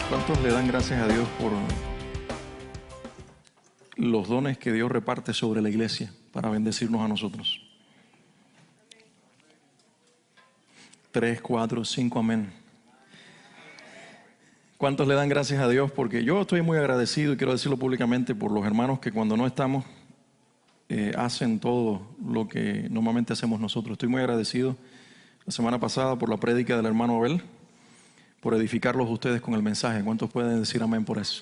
¿Cuántos le dan gracias a Dios por los dones que Dios reparte sobre la iglesia para bendecirnos a nosotros? 3, 4, 5, amén. ¿Cuántos le dan gracias a Dios? Porque yo estoy muy agradecido, y quiero decirlo públicamente, por los hermanos que cuando no estamos hacen todo lo que normalmente hacemos nosotros. Estoy muy agradecido la semana pasada por la prédica del hermano Abel, por edificarlos ustedes con el mensaje. ¿Cuántos pueden decir amén por eso?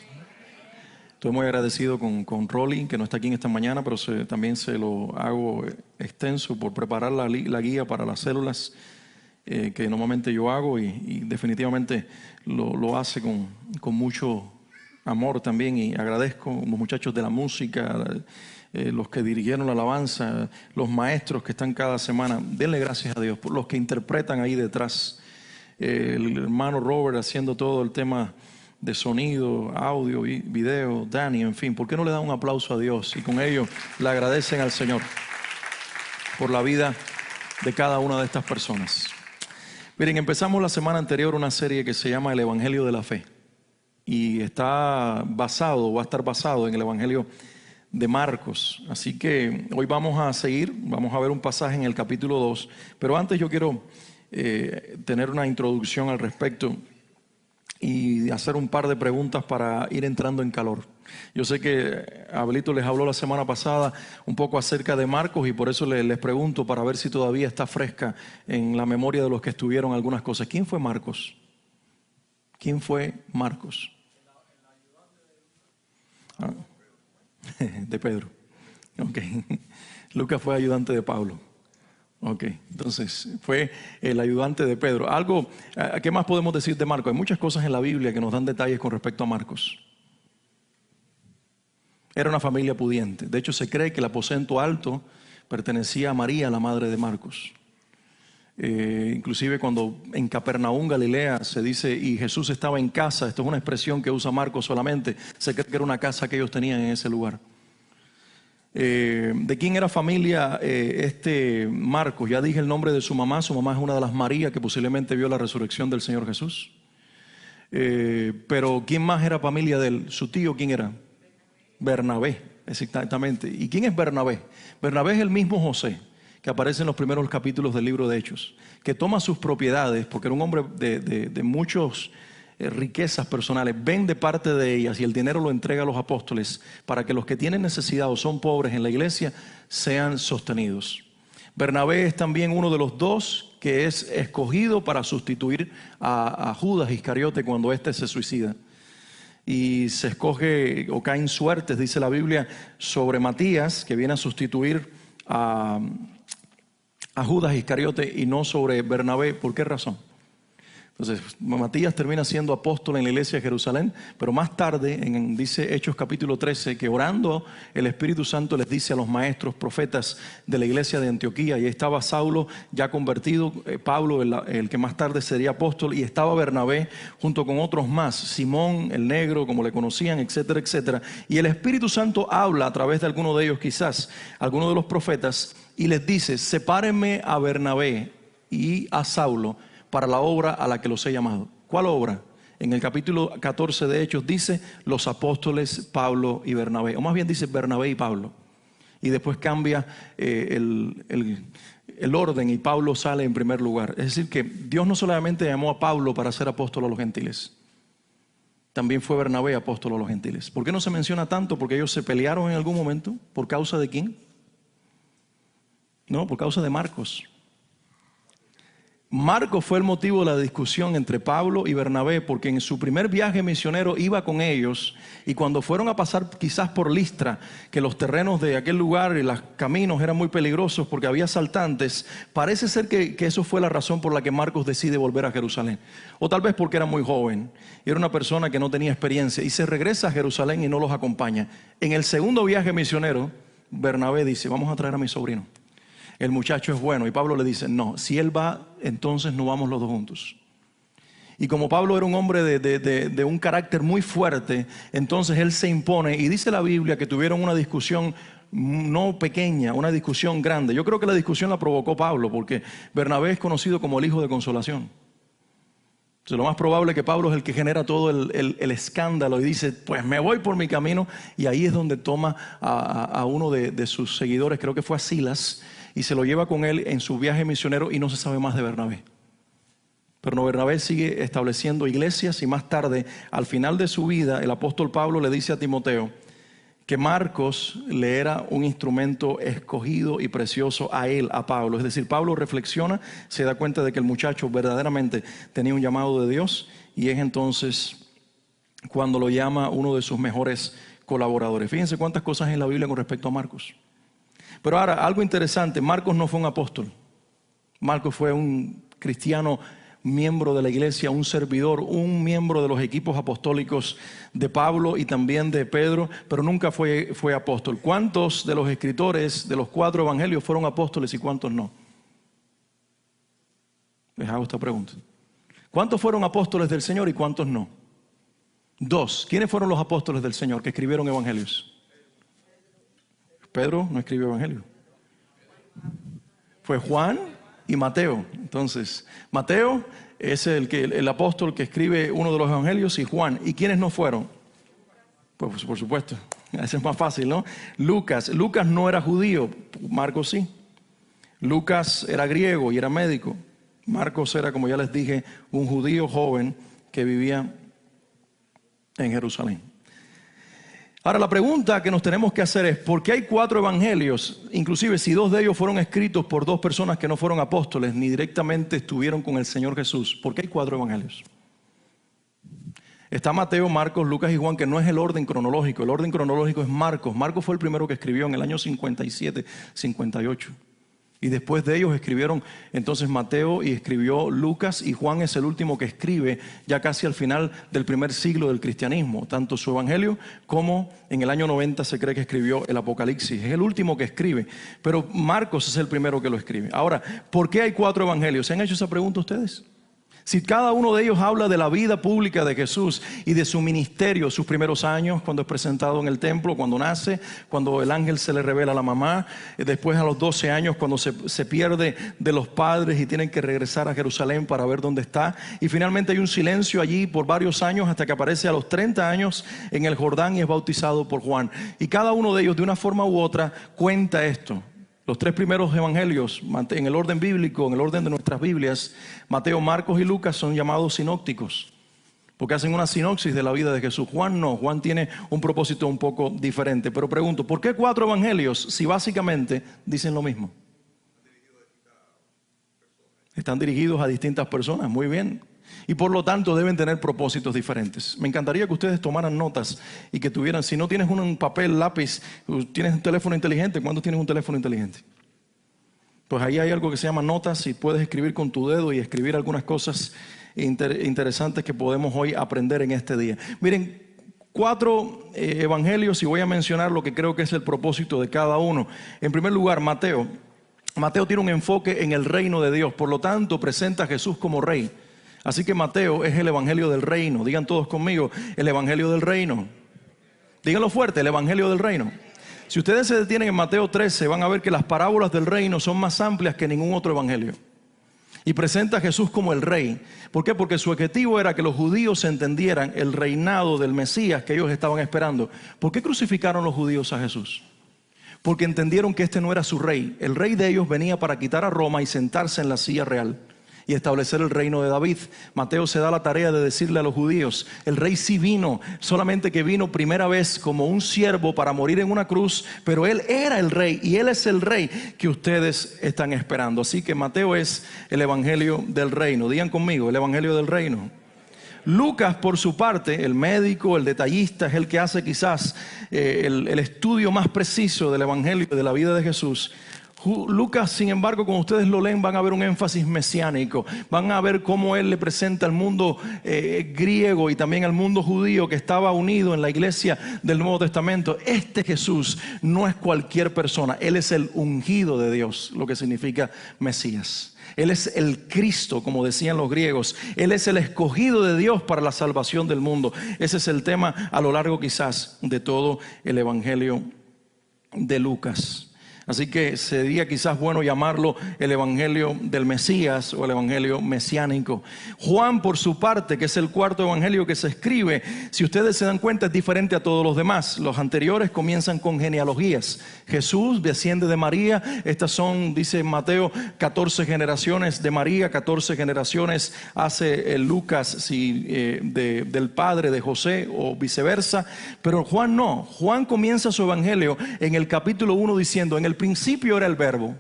Estoy muy agradecido con Rolly, que no está aquí en esta mañana, pero también se lo hago extenso por preparar la guía para las células que normalmente yo hago, y definitivamente lo hace con mucho amor también, y agradezco a los muchachos de la música, los que dirigieron la alabanza, los maestros que están cada semana. Denle gracias a Dios por los que interpretan ahí detrás. El hermano Robert haciendo todo el tema de sonido, audio, video, Dani, en fin. ¿Por qué no le dan un aplauso a Dios? Y con ello le agradecen al Señor por la vida de cada una de estas personas. Miren, empezamos la semana anterior una serie que se llama El Evangelio de la Fe, y va a estar basado en el Evangelio de Marcos. Así que hoy vamos a ver un pasaje en el capítulo 2, pero antes yo quiero tener una introducción al respecto y hacer un par de preguntas para ir entrando en calor. Yo sé que Abelito les habló la semana pasada un poco acerca de Marcos, y por eso les pregunto para ver si todavía está fresca en la memoria de los que estuvieron algunas cosas. ¿Quién fue Marcos? ¿Quién fue Marcos? De Pedro. Ok. Lucas fue ayudante de Pablo. Ok, entonces fue el ayudante de Pedro. ¿Qué más podemos decir de Marcos? Hay muchas cosas en la Biblia que nos dan detalles con respecto a Marcos. Era una familia pudiente. De hecho, se cree que el aposento alto pertenecía a María, la madre de Marcos. Inclusive cuando en Capernaum, Galilea, se dice, y Jesús estaba en casa. Esto es una expresión que usa Marcos solamente. Se cree que era una casa que ellos tenían en ese lugar. ¿De quién era familia Marcos? Ya dije el nombre de su mamá. Su mamá es una de las Marías que posiblemente vio la resurrección del Señor Jesús. Pero ¿quién más era familia de él? ¿Su tío quién era? Bernabé, exactamente. ¿Y quién es Bernabé? Bernabé es el mismo José que aparece en los primeros capítulos del libro de Hechos, que toma sus propiedades, porque era un hombre de muchos riquezas personales, vende parte de ellas y el dinero lo entrega a los apóstoles para que los que tienen necesidad o son pobres en la iglesia sean sostenidos. Bernabé es también uno de los dos que es escogido para sustituir a Judas Iscariote cuando éste se suicida. Y se escoge, o caen suertes, dice la Biblia, sobre Matías, que viene a sustituir a Judas Iscariote, y no sobre Bernabé. ¿Por qué razón? Entonces, Matías termina siendo apóstol en la iglesia de Jerusalén, pero más tarde, dice Hechos capítulo 13, que orando el Espíritu Santo les dice a los maestros profetas de la iglesia de Antioquía, y ahí estaba Saulo ya convertido, Pablo el que más tarde sería apóstol, y estaba Bernabé junto con otros más, Simón el negro, como le conocían, etcétera, etcétera. Y el Espíritu Santo habla a través de alguno de ellos, quizás alguno de los profetas, y les dice: sepárenme a Bernabé y a Saulo para la obra a la que los he llamado. ¿Cuál obra? En el capítulo 14 de Hechos dice los apóstoles Pablo y Bernabé, o más bien dice Bernabé y Pablo, y después cambia el orden, y Pablo sale en primer lugar. Es decir, que Dios no solamente llamó a Pablo para ser apóstol a los gentiles, también fue Bernabé apóstol a los gentiles. ¿Por qué no se menciona tanto? Porque ellos se pelearon en algún momento. ¿Por causa de quién? No, por causa de Marcos. Marcos fue el motivo de la discusión entre Pablo y Bernabé, porque en su primer viaje misionero iba con ellos, y cuando fueron a pasar quizás por Listra, que los terrenos de aquel lugar y los caminos eran muy peligrosos porque había asaltantes, parece ser que eso fue la razón por la que Marcos decide volver a Jerusalén, o tal vez porque era muy joven, era una persona que no tenía experiencia, y se regresa a Jerusalén y no los acompaña. En el segundo viaje misionero, Bernabé dice: vamos a traer a mi sobrino, el muchacho es bueno. Y Pablo le dice: no, si él va, entonces no vamos los dos juntos. Y como Pablo era un hombre de un carácter muy fuerte, entonces él se impone. Y dice la Biblia que tuvieron una discusión no pequeña, una discusión grande. Yo creo que la discusión la provocó Pablo, porque Bernabé es conocido como el hijo de consolación. Entonces, lo más probable es que Pablo es el que genera todo el escándalo y dice, pues me voy por mi camino. Y ahí es donde toma a uno de sus seguidores, creo que fue a Silas, y se lo lleva con él en su viaje misionero y no se sabe más de Bernabé. Pero Bernabé sigue estableciendo iglesias y más tarde, al final de su vida, el apóstol Pablo le dice a Timoteo que Marcos le era un instrumento escogido y precioso a él, a Pablo. Es decir, Pablo reflexiona, se da cuenta de que el muchacho verdaderamente tenía un llamado de Dios y es entonces cuando lo llama uno de sus mejores colaboradores. Fíjense cuántas cosas en la Biblia con respecto a Marcos. Pero ahora, algo interesante, Marcos no fue un apóstol. Marcos fue un cristiano miembro de la iglesia, un servidor, un miembro de los equipos apostólicos de Pablo y también de Pedro, pero nunca fue apóstol. ¿Cuántos de los escritores de los 4 evangelios fueron apóstoles y cuántos no? Les hago esta pregunta. ¿Cuántos fueron apóstoles del Señor y cuántos no? 2. ¿Quiénes fueron los apóstoles del Señor que escribieron evangelios? Pedro no escribió evangelio. Fue Juan y Mateo. Entonces, Mateo es el apóstol que escribe uno de los evangelios y Juan. ¿Y quiénes no fueron? Pues por supuesto, eso es más fácil, ¿no? Lucas no era judío, Marcos sí. Lucas era griego y era médico. Marcos era, como ya les dije, un judío joven que vivía en Jerusalén. Ahora, la pregunta que nos tenemos que hacer es, ¿por qué hay 4 evangelios? Inclusive si 2 de ellos fueron escritos por 2 personas que no fueron apóstoles, ni directamente estuvieron con el Señor Jesús. ¿Por qué hay 4 evangelios? Está Mateo, Marcos, Lucas y Juan, que no es el orden cronológico. El orden cronológico es Marcos. Marcos fue el primero que escribió en el año 57, 58. Y después de ellos escribieron entonces Mateo y escribió Lucas, y Juan es el último que escribe ya casi al final del primer siglo del cristianismo, tanto su evangelio como en el año 90 se cree que escribió el Apocalipsis. Es el último que escribe, pero Marcos es el primero que lo escribe. Ahora, ¿por qué hay 4 evangelios? ¿Se han hecho esa pregunta ustedes? Si cada uno de ellos habla de la vida pública de Jesús y de su ministerio, sus primeros años, cuando es presentado en el templo, cuando nace, cuando el ángel se le revela a la mamá, después a los 12 años cuando se pierde de los padres y tienen que regresar a Jerusalén para ver dónde está, y finalmente hay un silencio allí por varios años hasta que aparece a los 30 años en el Jordán y es bautizado por Juan. Y cada uno de ellos de una forma u otra cuenta esto. Los 3 primeros evangelios, en el orden bíblico, en el orden de nuestras Biblias, Mateo, Marcos y Lucas son llamados sinópticos, porque hacen una sinopsis de la vida de Jesús. Juan no, Juan tiene un propósito un poco diferente. Pero pregunto, ¿por qué 4 evangelios si básicamente dicen lo mismo? Están dirigidos a distintas personas, muy bien. Y por lo tanto deben tener propósitos diferentes. Me encantaría que ustedes tomaran notas y que tuvieran, si no tienes un papel, lápiz, tienes un teléfono inteligente. ¿Cuándo tienes un teléfono inteligente? Pues ahí hay algo que se llama notas y puedes escribir con tu dedo y escribir algunas cosas interesantes que podemos hoy aprender en este día. Miren, 4 evangelios y voy a mencionar lo que creo que es el propósito de cada uno. En primer lugar, Mateo. Mateo tiene un enfoque en el reino de Dios, por lo tanto presenta a Jesús como rey. Así que Mateo es el evangelio del reino. Digan todos conmigo, el evangelio del reino. Díganlo fuerte, el evangelio del reino. Si ustedes se detienen en Mateo 13, van a ver que las parábolas del reino son más amplias que ningún otro evangelio. Y presenta a Jesús como el rey. ¿Por qué? Porque su objetivo era que los judíos entendieran el reinado del Mesías que ellos estaban esperando. ¿Por qué crucificaron los judíos a Jesús? Porque entendieron que este no era su rey. El rey de ellos venía para quitar a Roma y sentarse en la silla real y establecer el reino de David. Mateo se da la tarea de decirle a los judíos, el rey sí vino, solamente que vino primera vez como un siervo para morir en una cruz, pero él era el rey y él es el rey que ustedes están esperando. Así que Mateo es el evangelio del reino. Digan conmigo, el evangelio del reino. Lucas, por su parte, el médico, el detallista, es el que hace quizás el estudio más preciso del evangelio de la vida de Jesús. Lucas, sin embargo, cuando ustedes lo leen, van a ver un énfasis mesiánico. Van a ver cómo él le presenta al mundo griego y también al mundo judío que estaba unido en la iglesia del Nuevo Testamento. Este Jesús no es cualquier persona. Él es el ungido de Dios, lo que significa Mesías. Él es el Cristo, como decían los griegos. Él es el escogido de Dios para la salvación del mundo. Ese es el tema a lo largo quizás de todo el Evangelio de Lucas. Así que sería quizás bueno llamarlo el Evangelio del Mesías o el Evangelio mesiánico. Juan, por su parte, que es el cuarto evangelio que se escribe, si ustedes se dan cuenta, es diferente a todos los demás. Los anteriores comienzan con genealogías. Jesús desciende de María. Estas son, dice Mateo, 14 generaciones de María, 14 generaciones hace Lucas del padre de José o viceversa. Pero Juan no. Juan comienza su evangelio en el capítulo 1 diciendo: en el principio era el verbo,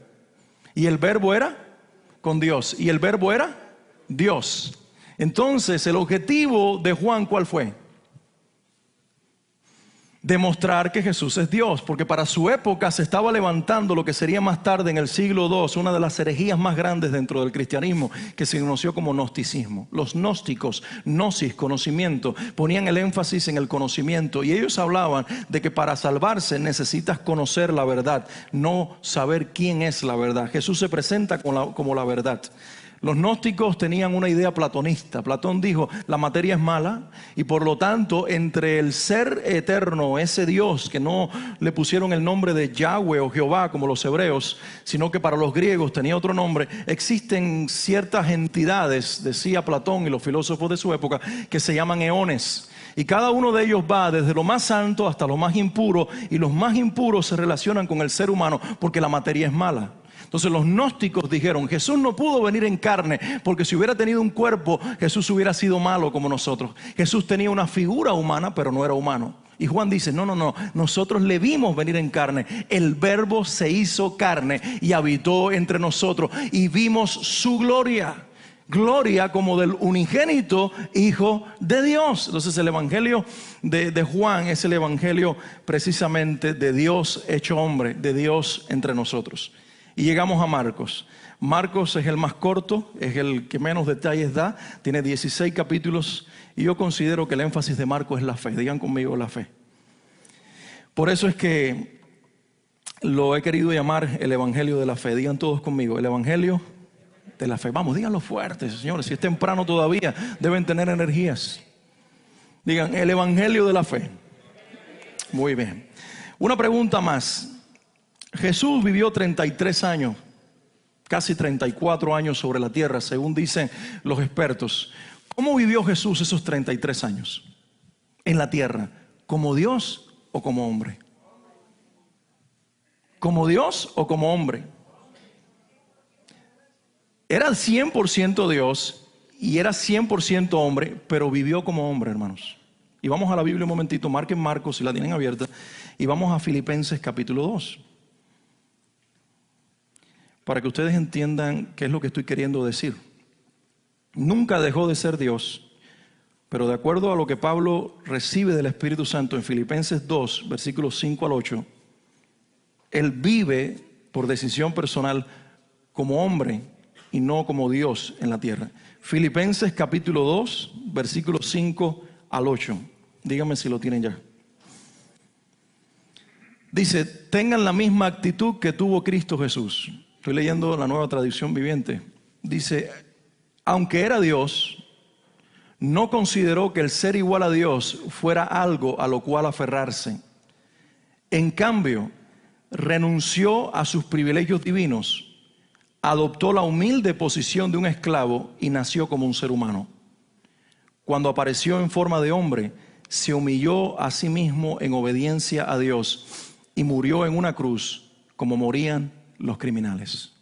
y el verbo era con Dios, y el verbo era Dios. Entonces el objetivo de Juan, ¿cuál fue? Demostrar que Jesús es Dios, porque para su época se estaba levantando lo que sería más tarde en el siglo II, una de las herejías más grandes dentro del cristianismo, que se conoció como gnosticismo. Los gnósticos, gnosis, conocimiento, ponían el énfasis en el conocimiento, y ellos hablaban de que para salvarse necesitas conocer la verdad, no saber quién es la verdad. Jesús se presenta como la verdad. Los gnósticos tenían una idea platonista. Platón dijo: la materia es mala, y por lo tanto entre el ser eterno, ese Dios que no le pusieron el nombre de Yahweh o Jehová como los hebreos, sino que para los griegos tenía otro nombre, existen ciertas entidades, decía Platón y los filósofos de su época, que se llaman eones. Y cada uno de ellos va desde lo más santo hasta lo más impuro, y los más impuros se relacionan con el ser humano porque la materia es mala. Entonces los gnósticos dijeron: Jesús no pudo venir en carne, porque si hubiera tenido un cuerpo, Jesús hubiera sido malo como nosotros. Jesús tenía una figura humana, pero no era humano. Y Juan dice: no, nosotros le vimos venir en carne. El verbo se hizo carne y habitó entre nosotros, y vimos su gloria. Gloria como del unigénito Hijo de Dios. Entonces el evangelio de Juan es el evangelio precisamente de Dios hecho hombre, de Dios entre nosotros. Y llegamos a Marcos. Marcos es el más corto, es el que menos detalles da, tiene 16 capítulos, y yo considero que el énfasis de Marcos es la fe. Digan conmigo: la fe. Por eso es que lo he querido llamar el evangelio de la fe. Digan todos conmigo: el evangelio de la fe. Vamos, díganlo fuerte, señores. Si es temprano todavía, deben tener energías. Digan: el evangelio de la fe. Muy bien. Una pregunta más. Jesús vivió 33 años, casi 34 años sobre la tierra, según dicen los expertos. ¿Cómo vivió Jesús esos 33 años en la tierra? ¿Como Dios o como hombre? ¿Como Dios o como hombre? Era 100% Dios y era 100% hombre, pero vivió como hombre, hermanos. Y vamos a la Biblia un momentito, marquen Marcos si la tienen abierta, y vamos a Filipenses capítulo 2. Para que ustedes entiendan qué es lo que estoy queriendo decir. Nunca dejó de ser Dios, pero de acuerdo a lo que Pablo recibe del Espíritu Santo en Filipenses 2, versículos 5 al 8, Él vive por decisión personal como hombre y no como Dios en la tierra. Filipenses capítulo 2, versículos 5 al 8. Díganme si lo tienen ya. Dice: tengan la misma actitud que tuvo Cristo Jesús. Estoy leyendo la Nueva Traducción Viviente. Dice: aunque era Dios, no consideró que el ser igual a Dios fuera algo a lo cual aferrarse. En cambio, renunció a sus privilegios divinos, adoptó la humilde posición de un esclavo y nació como un ser humano. Cuando apareció en forma de hombre, se humilló a sí mismo en obediencia a Dios y murió en una cruz como morían los criminales.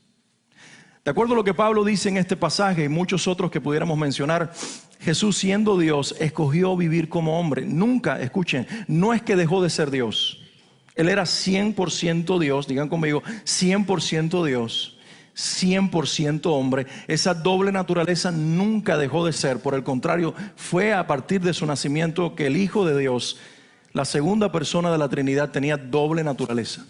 De acuerdo a lo que Pablo dice en este pasaje y muchos otros que pudiéramos mencionar, Jesús, siendo Dios, escogió vivir como hombre. Nunca, escuchen, no es que dejó de ser Dios. Él era 100% Dios, digan conmigo, 100% Dios, 100% hombre. Esa doble naturaleza nunca dejó de ser. Por el contrario, fue a partir de su nacimiento que el Hijo de Dios, la segunda persona de la Trinidad, tenía doble naturaleza.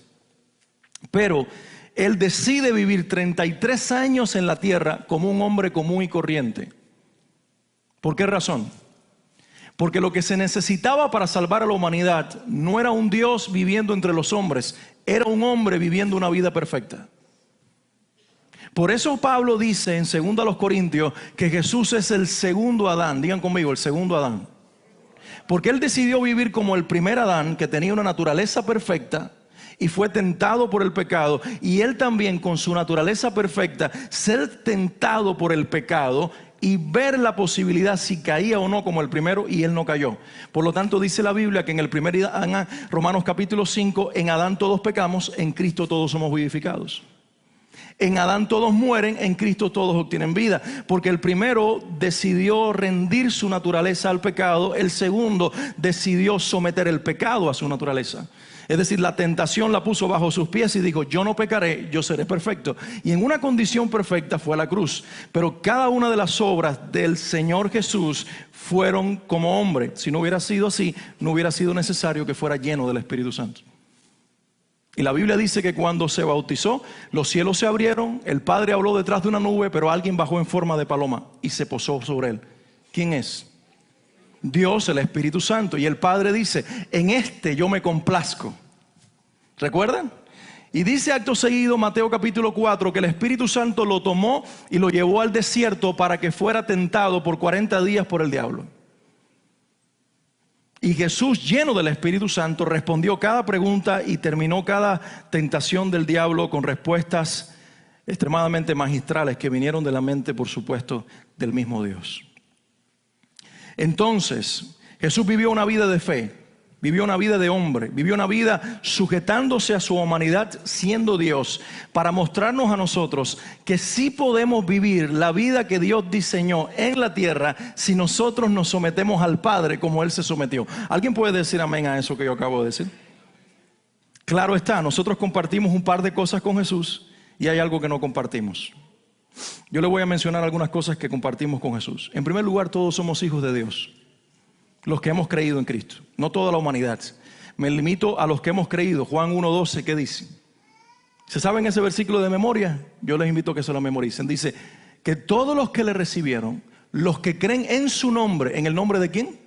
Pero Él decide vivir 33 años en la tierra como un hombre común y corriente. ¿Por qué razón? Porque lo que se necesitaba para salvar a la humanidad no era un Dios viviendo entre los hombres, era un hombre viviendo una vida perfecta. Por eso Pablo dice en 2 Corintios que Jesús es el segundo Adán. Digan conmigo, el segundo Adán. Porque Él decidió vivir como el primer Adán, que tenía una naturaleza perfecta y fue tentado por el pecado. Y Él también, con su naturaleza perfecta, ser tentado por el pecado y ver la posibilidad si caía o no como el primero, y Él no cayó. Por lo tanto, dice la Biblia que en el primer Adán, Romanos capítulo 5, en Adán todos pecamos, en Cristo todos somos vivificados. En Adán todos mueren, en Cristo todos obtienen vida. Porque el primero decidió rendir su naturaleza al pecado, el segundo decidió someter el pecado a su naturaleza. Es decir, la tentación la puso bajo sus pies y dijo: yo no pecaré, yo seré perfecto. Y en una condición perfecta fue a la cruz. Pero cada una de las obras del Señor Jesús fueron como hombre. Si no hubiera sido así, no hubiera sido necesario que fuera lleno del Espíritu Santo. Y la Biblia dice que cuando se bautizó, los cielos se abrieron, el Padre habló detrás de una nube, pero alguien bajó en forma de paloma y se posó sobre él. ¿Quién es? Dios, el Espíritu Santo. Y el Padre dice: en este yo me complazco. ¿Recuerdan? Y dice acto seguido, Mateo capítulo 4, que el Espíritu Santo lo tomó y lo llevó al desierto para que fuera tentado por 40 días por el diablo. Y Jesús, lleno del Espíritu Santo, respondió cada pregunta y terminó cada tentación del diablo con respuestas extremadamente magistrales que vinieron de la mente, por supuesto, del mismo Dios. Entonces, Jesús vivió una vida de fe, vivió una vida de hombre, vivió una vida sujetándose a su humanidad siendo Dios, para mostrarnos a nosotros que sí podemos vivir la vida que Dios diseñó en la tierra si nosotros nos sometemos al Padre como Él se sometió. ¿Alguien puede decir amén a eso que yo acabo de decir? Claro está, nosotros compartimos un par de cosas con Jesús y hay algo que no compartimos. Yo le voy a mencionar algunas cosas que compartimos con Jesús. En primer lugar, todos somos hijos de Dios, los que hemos creído en Cristo, no toda la humanidad. Me limito a los que hemos creído. Juan 1:12, ¿qué dice? ¿Se saben ese versículo de memoria? Yo les invito a que se lo memoricen. Dice que todos los que le recibieron, los que creen en su nombre, ¿en el nombre de quién?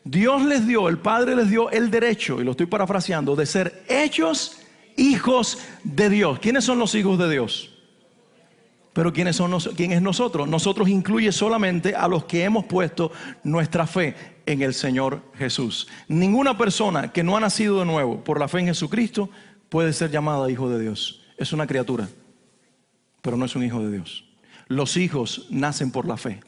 Dios les dio, el Padre les dio el derecho, y lo estoy parafraseando, de ser hechos hijos de Dios. ¿Quiénes son los hijos de Dios? Pero ¿quién es nosotros? Nosotros incluye solamente a los que hemos puesto nuestra fe en el Señor Jesús. Ninguna persona que no ha nacido de nuevo por la fe en Jesucristo puede ser llamada hijo de Dios. Es una criatura, pero no es un hijo de Dios. Los hijos nacen por la fe.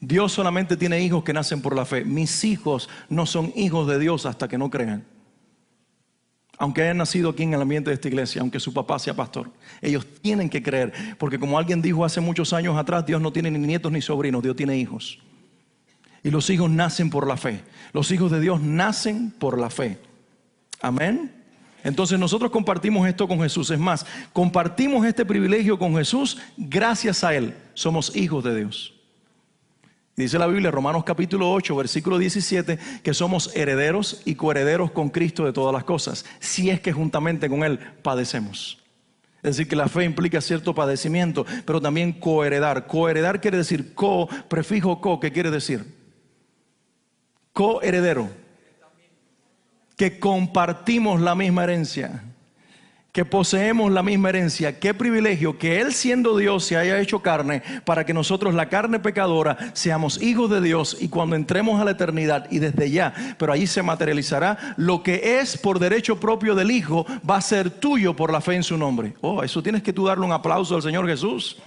Dios solamente tiene hijos que nacen por la fe. Mis hijos no son hijos de Dios hasta que no crean. Aunque hayan nacido aquí en el ambiente de esta iglesia, aunque su papá sea pastor, ellos tienen que creer, porque como alguien dijo hace muchos años atrás, Dios no tiene ni nietos ni sobrinos, Dios tiene hijos. Y los hijos nacen por la fe. Los hijos de Dios nacen por la fe. Amén. Entonces nosotros compartimos esto con Jesús. Es más, compartimos este privilegio con Jesús gracias a Él. Somos hijos de Dios. Dice la Biblia, Romanos capítulo 8, versículo 17, que somos herederos y coherederos con Cristo de todas las cosas, si es que juntamente con Él padecemos. Es decir, que la fe implica cierto padecimiento, pero también coheredar. Coheredar quiere decir prefijo co, ¿qué quiere decir? Coheredero. Que compartimos la misma herencia. Que poseemos la misma herencia. Qué privilegio que Él, siendo Dios, se haya hecho carne para que nosotros, la carne pecadora, seamos hijos de Dios, y cuando entremos a la eternidad y desde ya, pero allí se materializará lo que es por derecho propio del Hijo, va a ser tuyo por la fe en su nombre. Oh, eso tienes que tú darle un aplauso al Señor Jesús.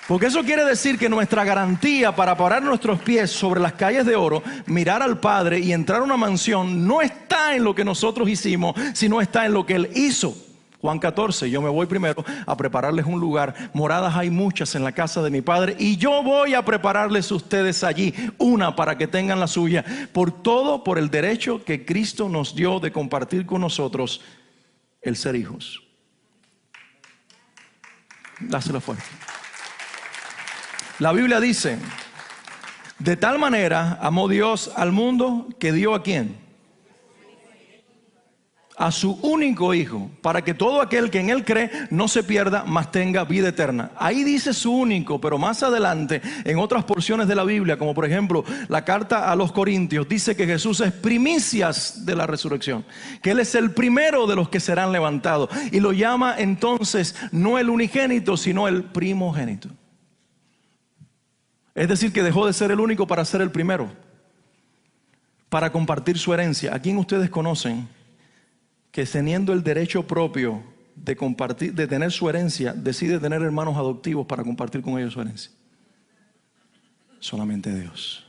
Porque eso quiere decir que nuestra garantía para parar nuestros pies sobre las calles de oro, mirar al Padre y entrar a una mansión, no está en lo que nosotros hicimos, sino está en lo que Él hizo. Juan 14, yo me voy primero a prepararles un lugar. Moradas hay muchas en la casa de mi Padre, y yo voy a prepararles a ustedes allí una para que tengan la suya. Por todo, por el derecho que Cristo nos dio de compartir con nosotros el ser hijos. Dáselo fuerte. La Biblia dice: de tal manera amó Dios al mundo que dio ¿a quién? a su único Hijo, para que todo aquel que en Él cree no se pierda, mas tenga vida eterna. Ahí dice su único, pero más adelante, en otras porciones de la Biblia, como por ejemplo la carta a los Corintios, dice que Jesús es primicias de la resurrección, que Él es el primero de los que serán levantados, y lo llama entonces no el unigénito, sino el primogénito. Es decir, que dejó de ser el único para ser el primero, para compartir su herencia. ¿A quién ustedes conocen que teniendo el derecho propio de compartir, de tener su herencia, decide tener hermanos adoptivos para compartir con ellos su herencia? Solamente Dios.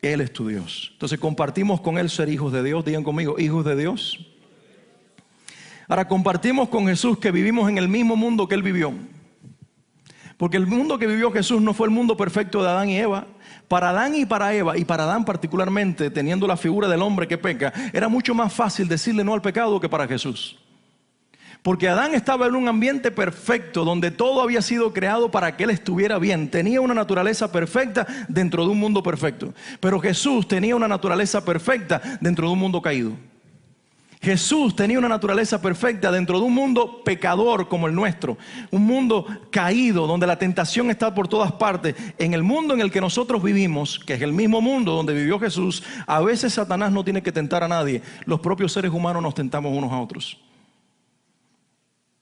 Él es tu Dios. Entonces compartimos con Él ser hijos de Dios. Digan conmigo, hijos de Dios. Ahora compartimos con Jesús que vivimos en el mismo mundo que Él vivió. Porque el mundo que vivió Jesús no fue el mundo perfecto de Adán y Eva. Para Adán y para Eva, y para Adán particularmente, teniendo la figura del hombre que peca, era mucho más fácil decirle no al pecado que para Jesús. Porque Adán estaba en un ambiente perfecto, donde todo había sido creado para que él estuviera bien. Tenía una naturaleza perfecta dentro de un mundo perfecto. Pero Jesús tenía una naturaleza perfecta dentro de un mundo caído. Jesús tenía una naturaleza perfecta dentro de un mundo pecador como el nuestro. Un mundo caído, donde la tentación está por todas partes. En el mundo en el que nosotros vivimos, que es el mismo mundo donde vivió Jesús, a veces Satanás no tiene que tentar a nadie. Los propios seres humanos nos tentamos unos a otros.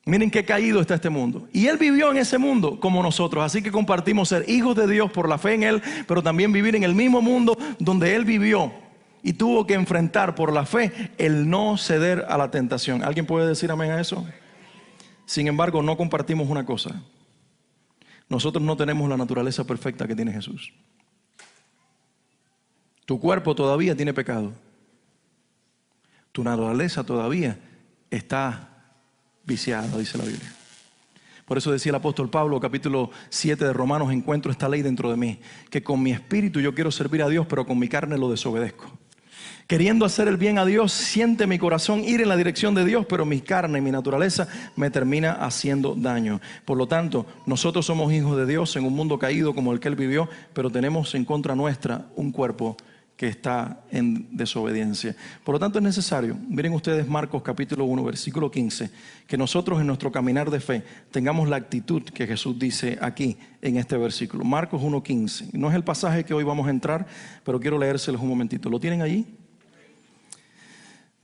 Miren qué caído está este mundo. Y Él vivió en ese mundo como nosotros. Así que compartimos ser hijos de Dios por la fe en Él, pero también vivir en el mismo mundo donde Él vivió. Y tuvo que enfrentar por la fe el no ceder a la tentación. ¿Alguien puede decir amén a eso? Sin embargo, no compartimos una cosa. Nosotros no tenemos la naturaleza perfecta que tiene Jesús. Tu cuerpo todavía tiene pecado. Tu naturaleza todavía está viciada, dice la Biblia. Por eso decía el apóstol Pablo, capítulo 7 de Romanos, encuentro esta ley dentro de mí, que con mi espíritu yo quiero servir a Dios, pero con mi carne lo desobedezco. Queriendo hacer el bien a Dios, siente mi corazón ir en la dirección de Dios, pero mi carne y mi naturaleza me termina haciendo daño. Por lo tanto, nosotros somos hijos de Dios en un mundo caído como el que Él vivió, pero tenemos en contra nuestra un cuerpo que está en desobediencia. Por lo tanto, es necesario, miren ustedes Marcos capítulo 1, versículo 15, que nosotros en nuestro caminar de fe tengamos la actitud que Jesús dice aquí en este versículo. Marcos 1, 15. No es el pasaje que hoy vamos a entrar, pero quiero leérselos un momentito. ¿Lo tienen allí?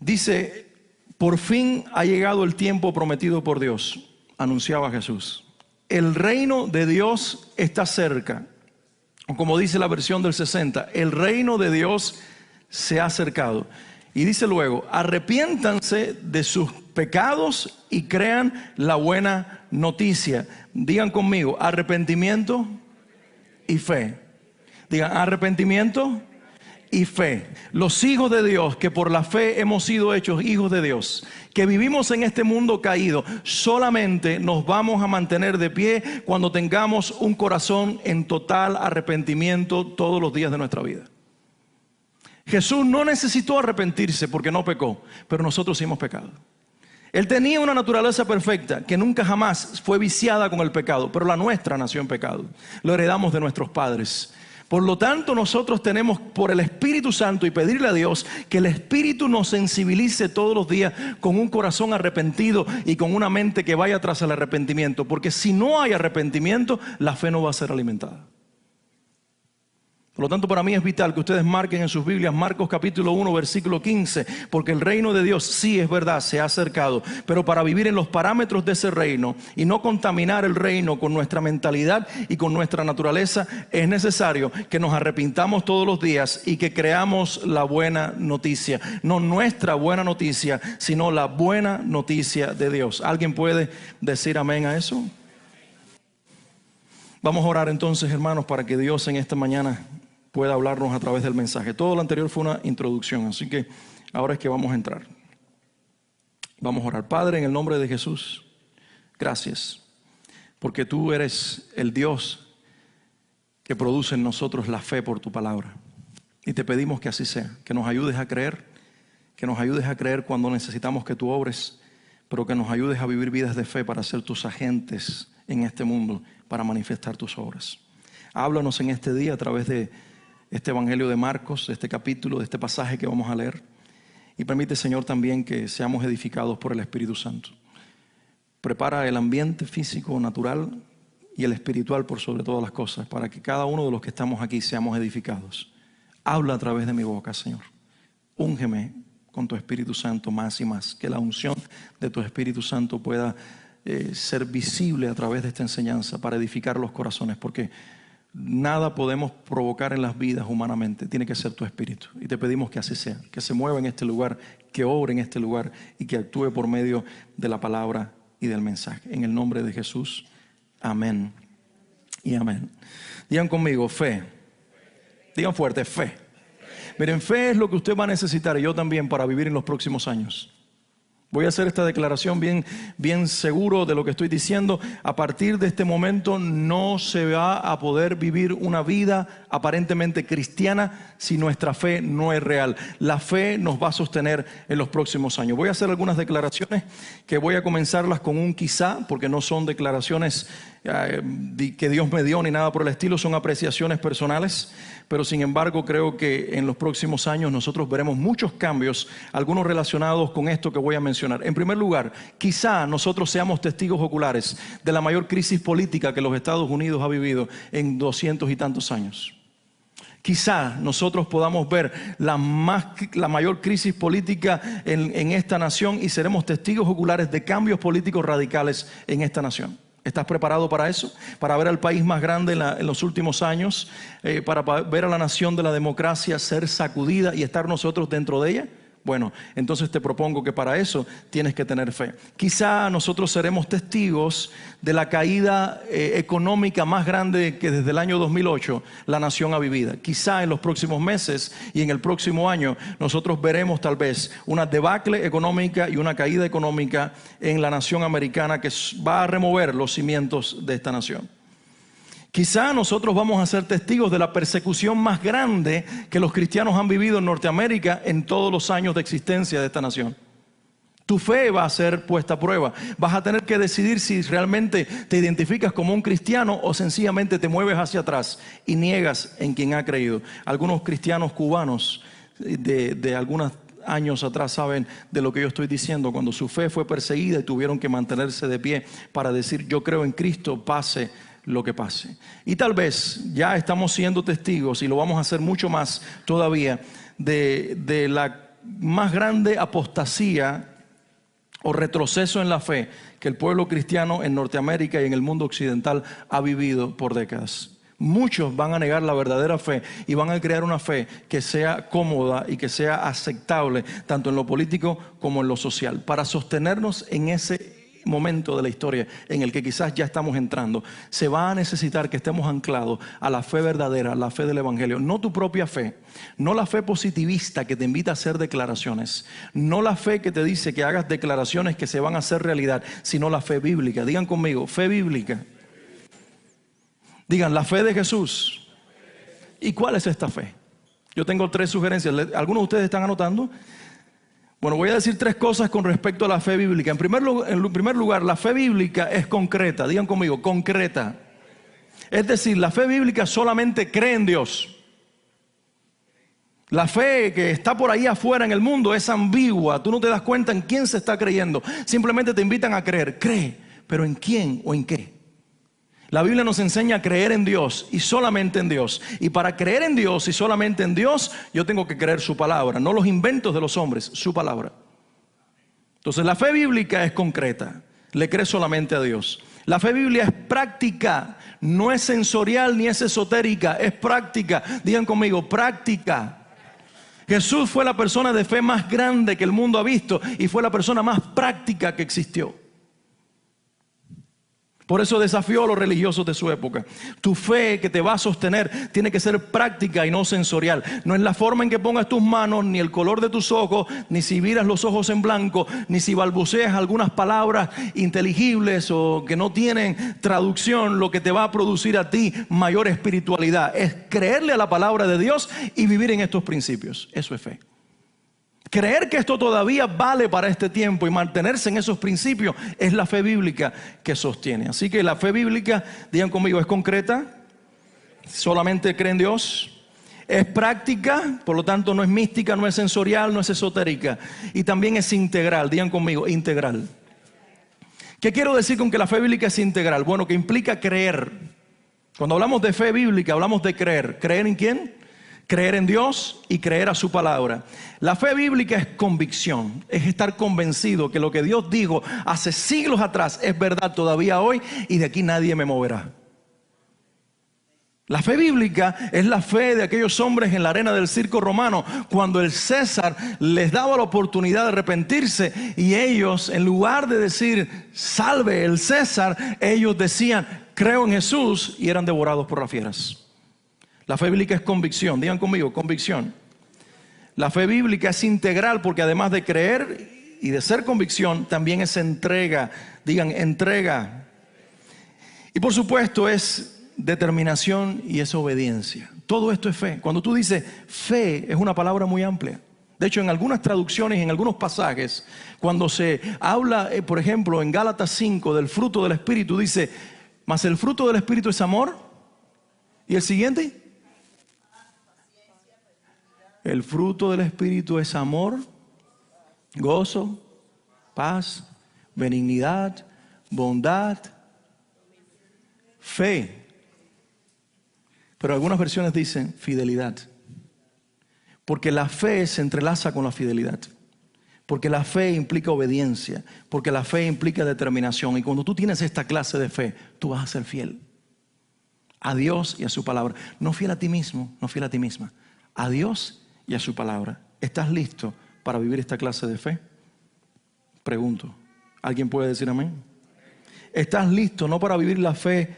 Dice, por fin ha llegado el tiempo prometido por Dios, anunciaba Jesús. El reino de Dios está cerca. O como dice la versión del 60, el reino de Dios se ha acercado. Y dice luego, arrepiéntanse de sus pecados y crean la buena noticia. Digan conmigo, arrepentimiento y fe. Digan, arrepentimiento y fe. Los hijos de Dios, que por la fe hemos sido hechos hijos de Dios, que vivimos en este mundo caído, solamente nos vamos a mantener de pie cuando tengamos un corazón en total arrepentimiento todos los días de nuestra vida. Jesús no necesitó arrepentirse porque no pecó, pero nosotros sí hemos pecado. Él tenía una naturaleza perfecta que nunca jamás fue viciada con el pecado, pero la nuestra nació en pecado. Lo heredamos de nuestros padres. Por lo tanto, nosotros tenemos por el Espíritu Santo y pedirle a Dios que el Espíritu nos sensibilice todos los días con un corazón arrepentido y con una mente que vaya tras el arrepentimiento. Porque si no hay arrepentimiento, la fe no va a ser alimentada. Por lo tanto, para mí es vital que ustedes marquen en sus Biblias Marcos capítulo 1, versículo 15, porque el reino de Dios, sí es verdad, se ha acercado, pero para vivir en los parámetros de ese reino y no contaminar el reino con nuestra mentalidad y con nuestra naturaleza, es necesario que nos arrepintamos todos los días y que creamos la buena noticia. No nuestra buena noticia, sino la buena noticia de Dios. ¿Alguien puede decir amén a eso? Vamos a orar entonces, hermanos, para que Dios en esta mañana pueda hablarnos a través del mensaje. Todo lo anterior fue una introducción, así que ahora es que vamos a entrar. Vamos a orar. Padre, en el nombre de Jesús, gracias, porque tú eres el Dios que produce en nosotros la fe por tu palabra. Y te pedimos que así sea, que nos ayudes a creer, cuando necesitamos que tú obres, pero que nos ayudes a vivir vidas de fe para ser tus agentes en este mundo, para manifestar tus obras. Háblanos en este día a través de este evangelio de Marcos, de este capítulo, de este pasaje que vamos a leer. Y permite, Señor, también que seamos edificados por el Espíritu Santo. Prepara el ambiente físico, natural y el espiritual por sobre todas las cosas, para que cada uno de los que estamos aquí seamos edificados. Habla a través de mi boca, Señor. Úngeme con tu Espíritu Santo más y más. Que la unción de tu Espíritu Santo pueda ser visible a través de esta enseñanza para edificar los corazones, porque nada podemos provocar en las vidas humanamente. Tiene que ser tu Espíritu. Y te pedimos que así sea, que se mueva en este lugar, que obre en este lugar y que actúe por medio de la palabra y del mensaje. En el nombre de Jesús, amén y amén. Digan conmigo, fe. Digan fuerte, fe. Miren, fe es lo que usted va a necesitar, y yo también, para vivir en los próximos años. Voy a hacer esta declaración bien seguro de lo que estoy diciendo. A partir de este momento no se va a poder vivir una vida aparentemente cristiana si nuestra fe no es real. La fe nos va a sostener en los próximos años. Voy a hacer algunas declaraciones que voy a comenzarlas con un quizá, porque no son declaraciones que Dios me dio ni nada por el estilo, son apreciaciones personales. Pero sin embargo creo que en los próximos años nosotros veremos muchos cambios, algunos relacionados con esto que voy a mencionar. En primer lugar, quizá nosotros seamos testigos oculares de la mayor crisis política que los Estados Unidos ha vivido en 200 y tantos años. Quizá nosotros podamos ver la mayor crisis política en esta nación y seremos testigos oculares de cambios políticos radicales en esta nación. ¿Estás preparado para eso? Para ver al país más grande en los últimos años, para ver a la nación de la democracia ser sacudida y estar nosotros dentro de ella. Bueno, entonces te propongo que para eso tienes que tener fe. Quizá nosotros seremos testigos de la caída económica más grande que desde el año 2008 la nación ha vivido. Quizá en los próximos meses y en el próximo año nosotros veremos tal vez una debacle económica y una caída económica en la nación americana que va a remover los cimientos de esta nación. Quizá nosotros vamos a ser testigos de la persecución más grande que los cristianos han vivido en Norteamérica en todos los años de existencia de esta nación. Tu fe va a ser puesta a prueba. Vas a tener que decidir si realmente te identificas como un cristiano o sencillamente te mueves hacia atrás y niegas en quien ha creído. Algunos cristianos cubanos de algunos años atrás saben de lo que yo estoy diciendo, cuando su fe fue perseguida y tuvieron que mantenerse de pie para decir yo creo en Cristo, pase lo que pase. Y tal vez ya estamos siendo testigos, y lo vamos a hacer mucho más todavía, de la más grande apostasía o retroceso en la fe que el pueblo cristiano en Norteamérica y en el mundo occidental ha vivido por décadas. Muchos van a negar la verdadera fe y van a crear una fe que sea cómoda y que sea aceptable tanto en lo político como en lo social. Para sostenernos en ese momento de la historia en el que quizás ya estamos entrando, se va a necesitar que estemos anclados a la fe verdadera, la fe del Evangelio. No tu propia fe, no la fe positivista que te invita a hacer declaraciones, no la fe que te dice que hagas declaraciones que se van a hacer realidad, sino la fe bíblica. Digan conmigo, fe bíblica. Digan, la fe de Jesús. ¿Y cuál es esta fe? Yo tengo 3 sugerencias. ¿Algunos de ustedes están anotando? Bueno, voy a decir 3 cosas con respecto a la fe bíblica. En primer lugar, la fe bíblica es concreta. Digan conmigo, concreta. Es decir, la fe bíblica solamente cree en Dios. La fe que está por ahí afuera en el mundo es ambigua. Tú no te das cuenta en quién se está creyendo. Simplemente te invitan a creer. Cree, pero ¿en quién o en qué? La Biblia nos enseña a creer en Dios y solamente en Dios. Y para creer en Dios y solamente en Dios, yo tengo que creer su palabra, no los inventos de los hombres, su palabra. Entonces la fe bíblica es concreta, le cree solamente a Dios. La fe bíblica es práctica, no es sensorial ni es esotérica, es práctica. Digan conmigo, práctica. Jesús fue la persona de fe más grande que el mundo ha visto y fue la persona más práctica que existió. Por eso desafió a los religiosos de su época. Tu fe que te va a sostener tiene que ser práctica y no sensorial. No es la forma en que pongas tus manos, ni el color de tus ojos, ni si miras los ojos en blanco, ni si balbuceas algunas palabras inteligibles o que no tienen traducción. Lo que te va a producir a ti mayor espiritualidad es creerle a la palabra de Dios y vivir en estos principios. Eso es fe. Creer que esto todavía vale para este tiempo y mantenerse en esos principios es la fe bíblica que sostiene. Así que la fe bíblica, digan conmigo, es concreta, solamente cree en Dios, Es práctica, por lo tanto no es mística, no es sensorial, no es esotérica. Y también es integral. Digan conmigo, integral. ¿Qué quiero decir con que la fe bíblica es integral? Bueno, que implica creer. Cuando hablamos de fe bíblica, hablamos de creer. ¿Creer en quién? Creer en Dios y creer a su palabra. La fe bíblica es convicción, es estar convencido que lo que Dios dijo hace siglos atrás es verdad todavía hoy y de aquí nadie me moverá. La fe bíblica es la fe de aquellos hombres en la arena del circo romano, cuando el César les daba la oportunidad de arrepentirse y ellos, en lugar de decir salve el César, ellos decían creo en Jesús y eran devorados por las fieras. La fe bíblica es convicción, digan conmigo, convicción. La fe bíblica es integral porque además de creer y de ser convicción, también es entrega, digan entrega. Y por supuesto es determinación y es obediencia. Todo esto es fe. Cuando tú dices fe, es una palabra muy amplia. De hecho, en algunas traducciones, en algunos pasajes, cuando se habla, por ejemplo, en Gálatas 5 del fruto del Espíritu, dice, mas el fruto del Espíritu es amor. ¿Y el siguiente? El fruto del Espíritu es amor, gozo, paz, benignidad, bondad, fe. Pero algunas versiones dicen fidelidad. Porque la fe se entrelaza con la fidelidad. Porque la fe implica obediencia. Porque la fe implica determinación. Y cuando tú tienes esta clase de fe, tú vas a ser fiel a Dios y a su palabra. No fiel a ti mismo, no fiel a ti misma. A Dios y a su palabra. ¿Estás listo para vivir esta clase de fe? Pregunto. ¿Alguien puede decir amén? ¿Estás listo no para vivir la fe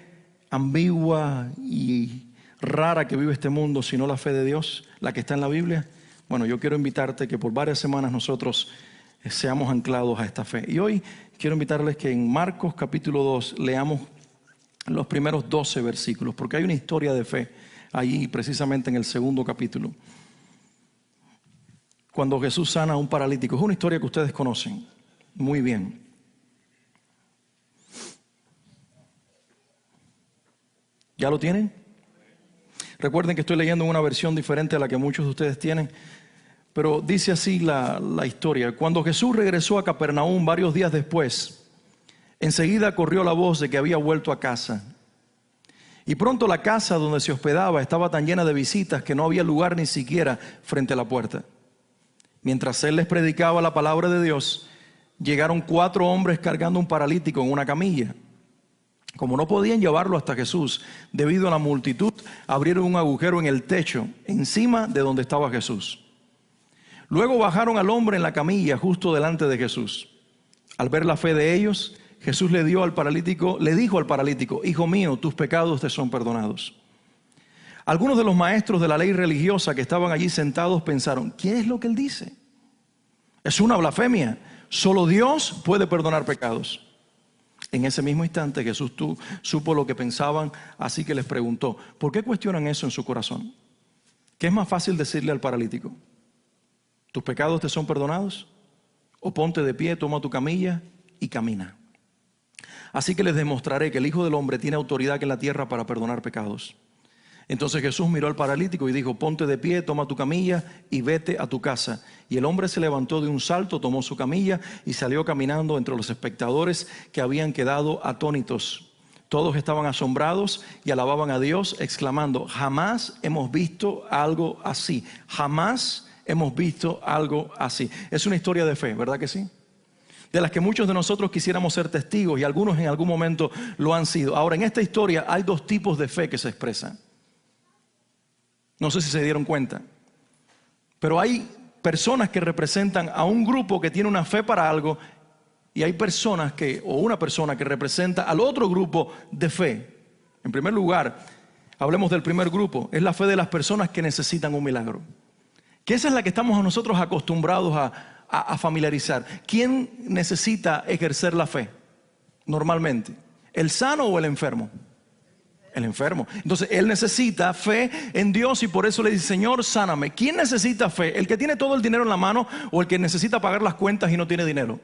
ambigua y rara que vive este mundo, sino la fe de Dios, la que está en la Biblia? Bueno, yo quiero invitarte que por varias semanas nosotros seamos anclados a esta fe. Y hoy quiero invitarles que en Marcos capítulo 2 leamos los primeros 12 versículos, porque hay una historia de fe ahí precisamente en el segundo capítulo. Cuando Jesús sana a un paralítico, es una historia que ustedes conocen muy bien. ¿Ya lo tienen? Recuerden que estoy leyendo en una versión diferente a la que muchos de ustedes tienen, pero dice así la historia. Cuando Jesús regresó a Capernaum varios días después, enseguida corrió la voz de que había vuelto a casa. Y pronto la casa donde se hospedaba estaba tan llena de visitas que no había lugar ni siquiera frente a la puerta. Mientras él les predicaba la palabra de Dios, llegaron 4 hombres cargando un paralítico en una camilla. Como no podían llevarlo hasta Jesús, debido a la multitud, abrieron un agujero en el techo, encima de donde estaba Jesús. Luego bajaron al hombre en la camilla, justo delante de Jesús. Al ver la fe de ellos, Jesús le dijo al paralítico, hijo mío, tus pecados te son perdonados. Algunos de los maestros de la ley religiosa que estaban allí sentados pensaron, ¿qué es lo que él dice? Es una blasfemia. Solo Dios puede perdonar pecados. En ese mismo instante Jesús supo lo que pensaban, así que les preguntó, ¿por qué cuestionan eso en su corazón? ¿Qué es más fácil decirle al paralítico? ¿Tus pecados te son perdonados? O ponte de pie, toma tu camilla y camina. Así que les demostraré que el Hijo del Hombre tiene autoridad en la tierra para perdonar pecados. Entonces Jesús miró al paralítico y dijo, ponte de pie, toma tu camilla y vete a tu casa. Y el hombre se levantó de un salto, tomó su camilla y salió caminando entre los espectadores que habían quedado atónitos. Todos estaban asombrados y alababan a Dios, exclamando, jamás hemos visto algo así. Jamás hemos visto algo así. Es una historia de fe, ¿verdad que sí? De las que muchos de nosotros quisiéramos ser testigos y algunos en algún momento lo han sido. Ahora, en esta historia hay 2 tipos de fe que se expresan. No sé si se dieron cuenta, pero hay personas que representan a un grupo que tiene una fe para algo y hay personas una persona que representa al otro grupo de fe. En primer lugar, hablemos del primer grupo, es la fe de las personas que necesitan un milagro. Que esa es la que estamos nosotros acostumbrados a familiarizar. ¿Quién necesita ejercer la fe normalmente? ¿El sano o el enfermo? El enfermo. Entonces él necesita fe en Dios y por eso le dice, Señor, sáname. ¿Quién necesita fe? ¿El que tiene todo el dinero en la mano o el que necesita pagar las cuentas y no tiene dinero?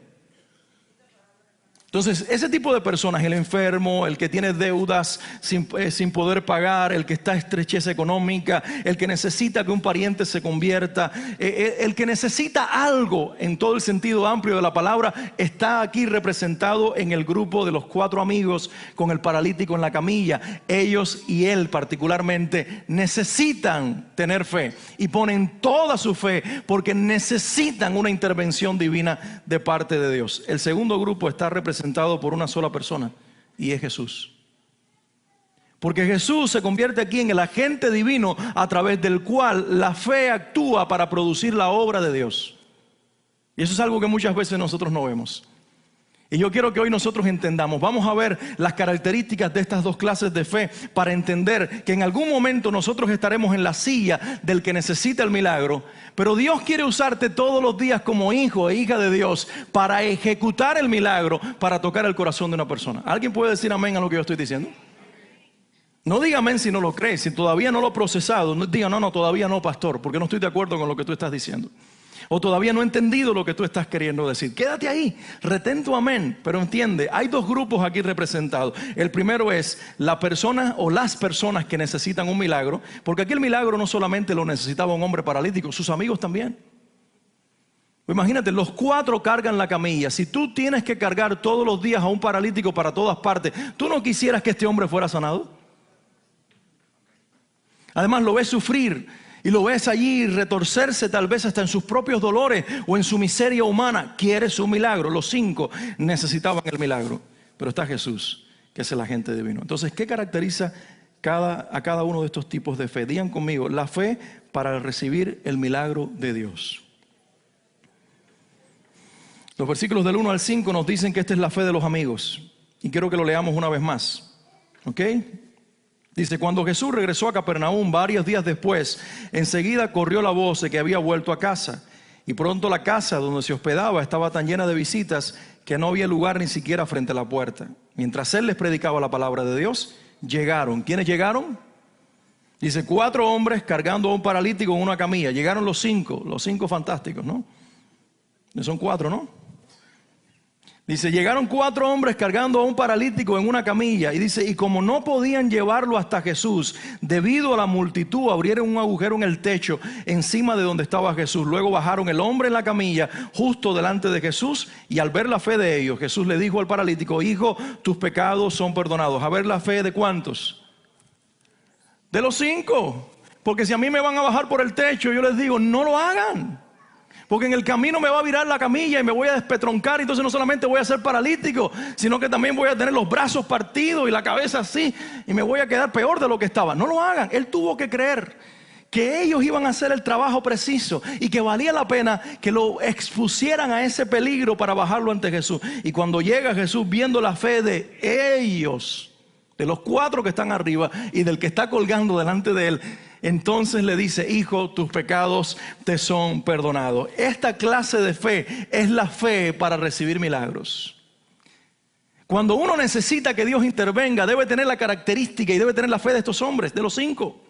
Entonces, ese tipo de personas, el enfermo, el que tiene deudas sin poder pagar, el que está en estrechez económica, el que necesita que un pariente se convierta, el que necesita algo en todo el sentido amplio de la palabra, está aquí representado en el grupo de los 4 amigos con el paralítico en la camilla. Ellos y él particularmente necesitan tener fe y ponen toda su fe porque necesitan una intervención divina de parte de Dios. El segundo grupo está representado por una sola persona y es Jesús. Porque Jesús se convierte aquí en el agente divino a través del cual la fe actúa para producir la obra de Dios. Y eso es algo que muchas veces nosotros no vemos. Y yo quiero que hoy nosotros entendamos, vamos a ver las características de estas 2 clases de fe para entender que en algún momento nosotros estaremos en la silla del que necesita el milagro, pero Dios quiere usarte todos los días como hijo e hija de Dios para ejecutar el milagro, para tocar el corazón de una persona. ¿Alguien puede decir amén a lo que yo estoy diciendo? No diga amén si no lo cree, si todavía no lo ha procesado, no diga no, todavía no, pastor, porque no estoy de acuerdo con lo que tú estás diciendo. O todavía no he entendido lo que tú estás queriendo decir. Quédate ahí, retén tu amén. Pero entiende, hay 2 grupos aquí representados. El primero es la persona o las personas que necesitan un milagro. Porque aquí el milagro no solamente lo necesitaba un hombre paralítico, sus amigos también. Imagínate, los 4 cargan la camilla. Si tú tienes que cargar todos los días a un paralítico para todas partes, ¿tú no quisieras que este hombre fuera sanado? Además lo ves sufrir. Y lo ves allí retorcerse tal vez hasta en sus propios dolores o en su miseria humana. Quieres un milagro. Los 5 necesitaban el milagro. Pero está Jesús, que es el agente divino. Entonces, ¿qué caracteriza a cada uno de estos tipos de fe? Digan conmigo, la fe para recibir el milagro de Dios. Los versículos del 1 al 5 nos dicen que esta es la fe de los amigos. Y quiero que lo leamos una vez más. ¿Ok? Dice, cuando Jesús regresó a Capernaum varios días después, enseguida corrió la voz de que había vuelto a casa. Y pronto la casa donde se hospedaba estaba tan llena de visitas que no había lugar ni siquiera frente a la puerta. Mientras él les predicaba la palabra de Dios, llegaron. ¿Quiénes llegaron? Dice, 4 hombres cargando a un paralítico en una camilla. Llegaron los 5 fantásticos, ¿no? Son 4, ¿no? Dice, llegaron 4 hombres cargando a un paralítico en una camilla. Y dice, y como no podían llevarlo hasta Jesús, debido a la multitud, abrieron un agujero en el techo encima de donde estaba Jesús. Luego bajaron el hombre en la camilla justo delante de Jesús. Y al ver la fe de ellos, Jesús le dijo al paralítico, hijo, tus pecados son perdonados. A ver la fe de ¿cuántos? De los 5. Porque si a mí me van a bajar por el techo, yo les digo, no lo hagan. Porque en el camino me va a virar la camilla y me voy a despetroncar. Entonces no solamente voy a ser paralítico, sino que también voy a tener los brazos partidos y la cabeza así. Y me voy a quedar peor de lo que estaba. No lo hagan. Él tuvo que creer que ellos iban a hacer el trabajo preciso y que valía la pena que lo expusieran a ese peligro para bajarlo ante Jesús. Y cuando llega Jesús viendo la fe de ellos, de los 4 que están arriba y del que está colgando delante de él, entonces le dice, hijo, tus pecados te son perdonados. Esta clase de fe es la fe para recibir milagros. Cuando uno necesita que Dios intervenga, debe tener la característica y debe tener la fe de estos hombres, de los 5.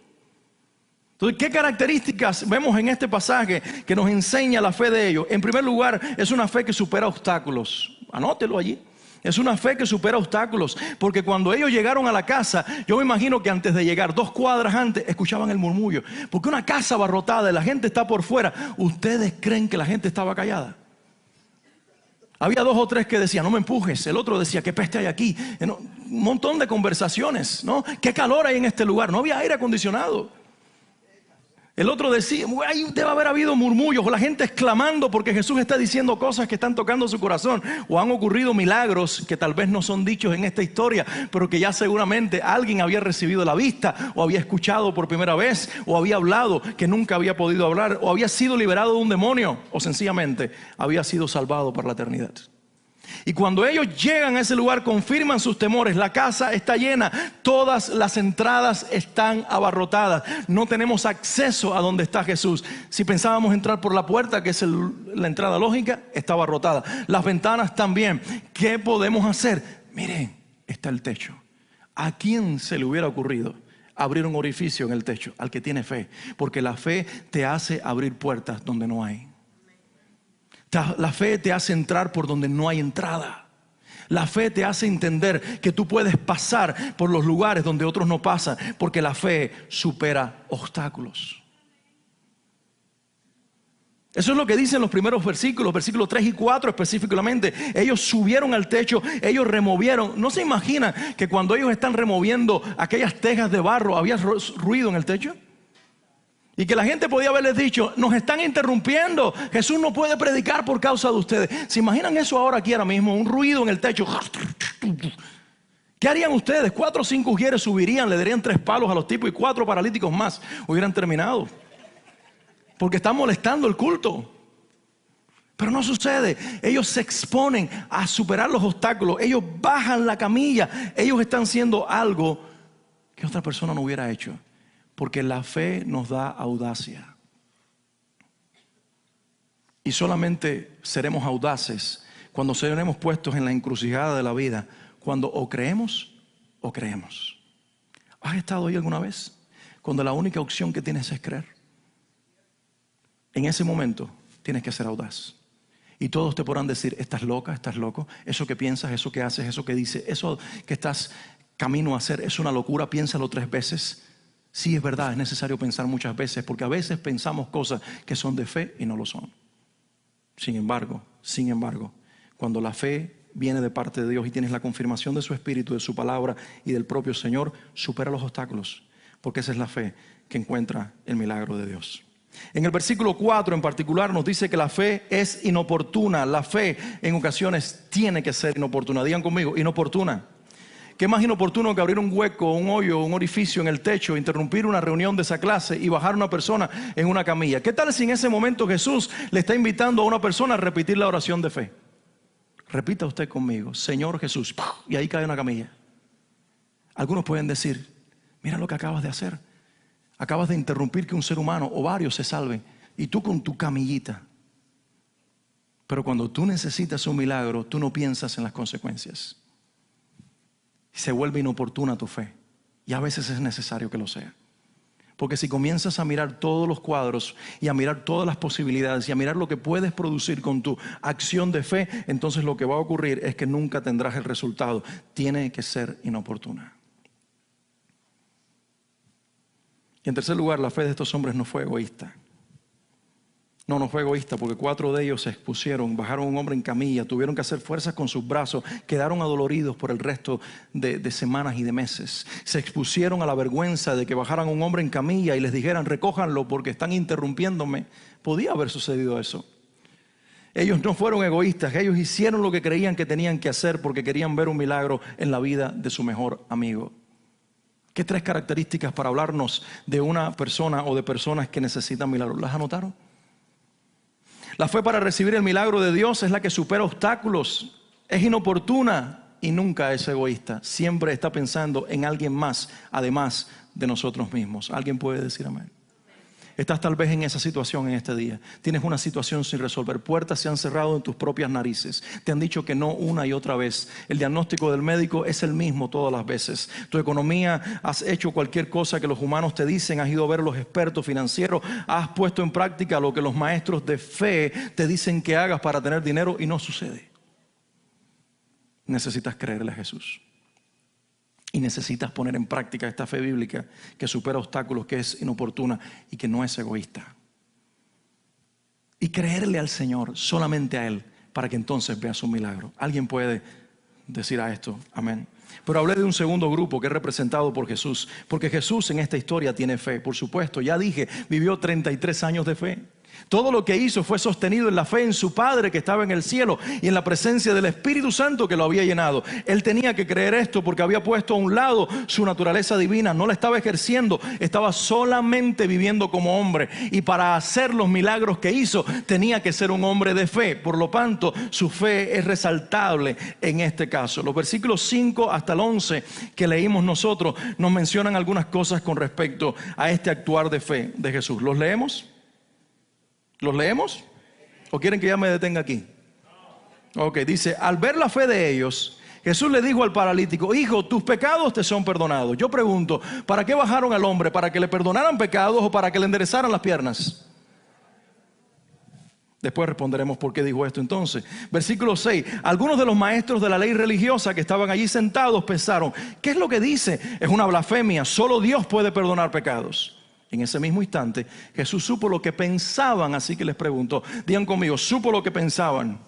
Entonces, ¿qué características vemos en este pasaje que nos enseña la fe de ellos? En primer lugar, es una fe que supera obstáculos. Anótelo allí. Es una fe que supera obstáculos, porque cuando ellos llegaron a la casa, yo me imagino que antes de llegar, 2 cuadras antes, escuchaban el murmullo. Porque una casa abarrotada y la gente está por fuera, ¿ustedes creen que la gente estaba callada? Había 2 o 3 que decían, no me empujes. El otro decía, ¿qué peste hay aquí? Un montón de conversaciones, ¿no? ¿Qué calor hay en este lugar? No había aire acondicionado. El otro decía, debe haber habido murmullos, o la gente exclamando porque Jesús está diciendo cosas que están tocando su corazón, o han ocurrido milagros que tal vez no son dichos en esta historia, pero que ya seguramente alguien había recibido la vista, o había escuchado por primera vez, o había hablado que nunca había podido hablar, o había sido liberado de un demonio, o sencillamente había sido salvado para la eternidad. Y cuando ellos llegan a ese lugar, confirman sus temores. La casa está llena, todas las entradas están abarrotadas. No tenemos acceso a donde está Jesús. Si pensábamos entrar por la puerta, que es la entrada lógica, está abarrotada. Las ventanas también. ¿Qué podemos hacer? Miren, está el techo. ¿A quién se le hubiera ocurrido abrir un orificio en el techo? Al que tiene fe. Porque la fe te hace abrir puertas donde no hay. La fe te hace entrar por donde no hay entrada. La fe te hace entender que tú puedes pasar por los lugares donde otros no pasan, porque la fe supera obstáculos. Eso es lo que dicen los primeros versículos 3 y 4 específicamente. Ellos subieron al techo, ellos removieron. ¿No se imaginan que cuando ellos están removiendo aquellas tejas de barro había ruido en el techo? Y que la gente podía haberles dicho, nos están interrumpiendo, Jesús no puede predicar por causa de ustedes. ¿Se imaginan eso ahora aquí ahora mismo? Un ruido en el techo. ¿Qué harían ustedes? 4 o 5 ujieres subirían, le darían 3 palos a los tipos y 4 paralíticos más hubieran terminado. Porque están molestando el culto. Pero no sucede. Ellos se exponen a superar los obstáculos. Ellos bajan la camilla. Ellos están haciendo algo que otra persona no hubiera hecho. Porque la fe nos da audacia. Y solamente seremos audaces cuando seremos puestos en la encrucijada de la vida. Cuando o creemos o creemos. ¿Has estado ahí alguna vez? Cuando la única opción que tienes es creer. En ese momento tienes que ser audaz. Y todos te podrán decir, estás loca, estás loco. Eso que piensas, eso que haces, eso que dices, eso que estás camino a hacer es una locura. Piénsalo 3 veces. Sí, es verdad, es necesario pensar muchas veces, porque a veces pensamos cosas que son de fe y no lo son. Sin embargo, cuando la fe viene de parte de Dios y tienes la confirmación de su Espíritu, de su palabra y del propio Señor, supera los obstáculos, porque esa es la fe que encuentra el milagro de Dios. En el versículo 4 en particular nos dice que la fe es inoportuna. La fe en ocasiones tiene que ser inoportuna. Digan conmigo, inoportuna. ¿Qué más inoportuno que abrir un hueco, un hoyo, un orificio en el techo, interrumpir una reunión de esa clase y bajar a una persona en una camilla? ¿Qué tal si en ese momento Jesús le está invitando a una persona a repetir la oración de fe? Repita usted conmigo, Señor Jesús, y ahí cae una camilla. Algunos pueden decir, mira lo que acabas de hacer. Acabas de interrumpir que un ser humano o varios se salven. Y tú con tu camillita. Pero cuando tú necesitas un milagro, tú no piensas en las consecuencias. Se vuelve inoportuna tu fe. Y a veces es necesario que lo sea. Porque si comienzas a mirar todos los cuadros y a mirar todas las posibilidades y a mirar lo que puedes producir con tu acción de fe, entonces lo que va a ocurrir es que nunca tendrás el resultado. Tiene que ser inoportuna. Y en tercer lugar, la fe de estos hombres no fue egoísta. No fue egoísta porque 4 de ellos se expusieron, bajaron a un hombre en camilla, tuvieron que hacer fuerzas con sus brazos, quedaron adoloridos por el resto de semanas y de meses. Se expusieron a la vergüenza de que bajaran a un hombre en camilla y les dijeran, recójanlo porque están interrumpiéndome. Podía haber sucedido eso. Ellos no fueron egoístas, ellos hicieron lo que creían que tenían que hacer porque querían ver un milagro en la vida de su mejor amigo. ¿Qué 3 características para hablarnos de una persona o de personas que necesitan milagros? ¿Las anotaron? La fe para recibir el milagro de Dios es la que supera obstáculos, es inoportuna y nunca es egoísta. Siempre está pensando en alguien más, además de nosotros mismos. ¿Alguien puede decir amén? Estás tal vez en esa situación en este día. Tienes una situación sin resolver. Puertas se han cerrado en tus propias narices. Te han dicho que no una y otra vez. El diagnóstico del médico es el mismo todas las veces. Tu economía, has hecho cualquier cosa que los humanos te dicen. Has ido a ver a los expertos financieros. Has puesto en práctica lo que los maestros de fe te dicen que hagas para tener dinero y no sucede. Necesitas creerle a Jesús. Y necesitas poner en práctica esta fe bíblica que supera obstáculos, que es inoportuna y que no es egoísta. Y creerle al Señor, solamente a Él, para que entonces veas un milagro. ¿Alguien puede decir a esto? Amén. Pero hablé de un segundo grupo que es representado por Jesús. Porque Jesús en esta historia tiene fe, por supuesto. Ya dije, vivió 33 años de fe. Todo lo que hizo fue sostenido en la fe en su Padre que estaba en el cielo y en la presencia del Espíritu Santo que lo había llenado. Él tenía que creer esto porque había puesto a un lado su naturaleza divina. No la estaba ejerciendo, estaba solamente viviendo como hombre. Y para hacer los milagros que hizo tenía que ser un hombre de fe. Por lo tanto, su fe es resaltable en este caso. Los versículos 5 hasta el 11 que leímos nosotros nos mencionan algunas cosas con respecto a este actuar de fe de Jesús. ¿Los leemos? ¿Los leemos? ¿O quieren que ya me detenga aquí? Ok, dice, al ver la fe de ellos, Jesús le dijo al paralítico, hijo, tus pecados te son perdonados. Yo pregunto, ¿para qué bajaron al hombre? ¿Para que le perdonaran pecados o para que le enderezaran las piernas? Después responderemos por qué dijo esto entonces. Versículo 6. Algunos de los maestros de la ley religiosa que estaban allí sentados pensaron, ¿qué es lo que dice? Es una blasfemia, solo Dios puede perdonar pecados. En ese mismo instante Jesús supo lo que pensaban, así que les preguntó. Digan conmigo, supo lo que pensaban.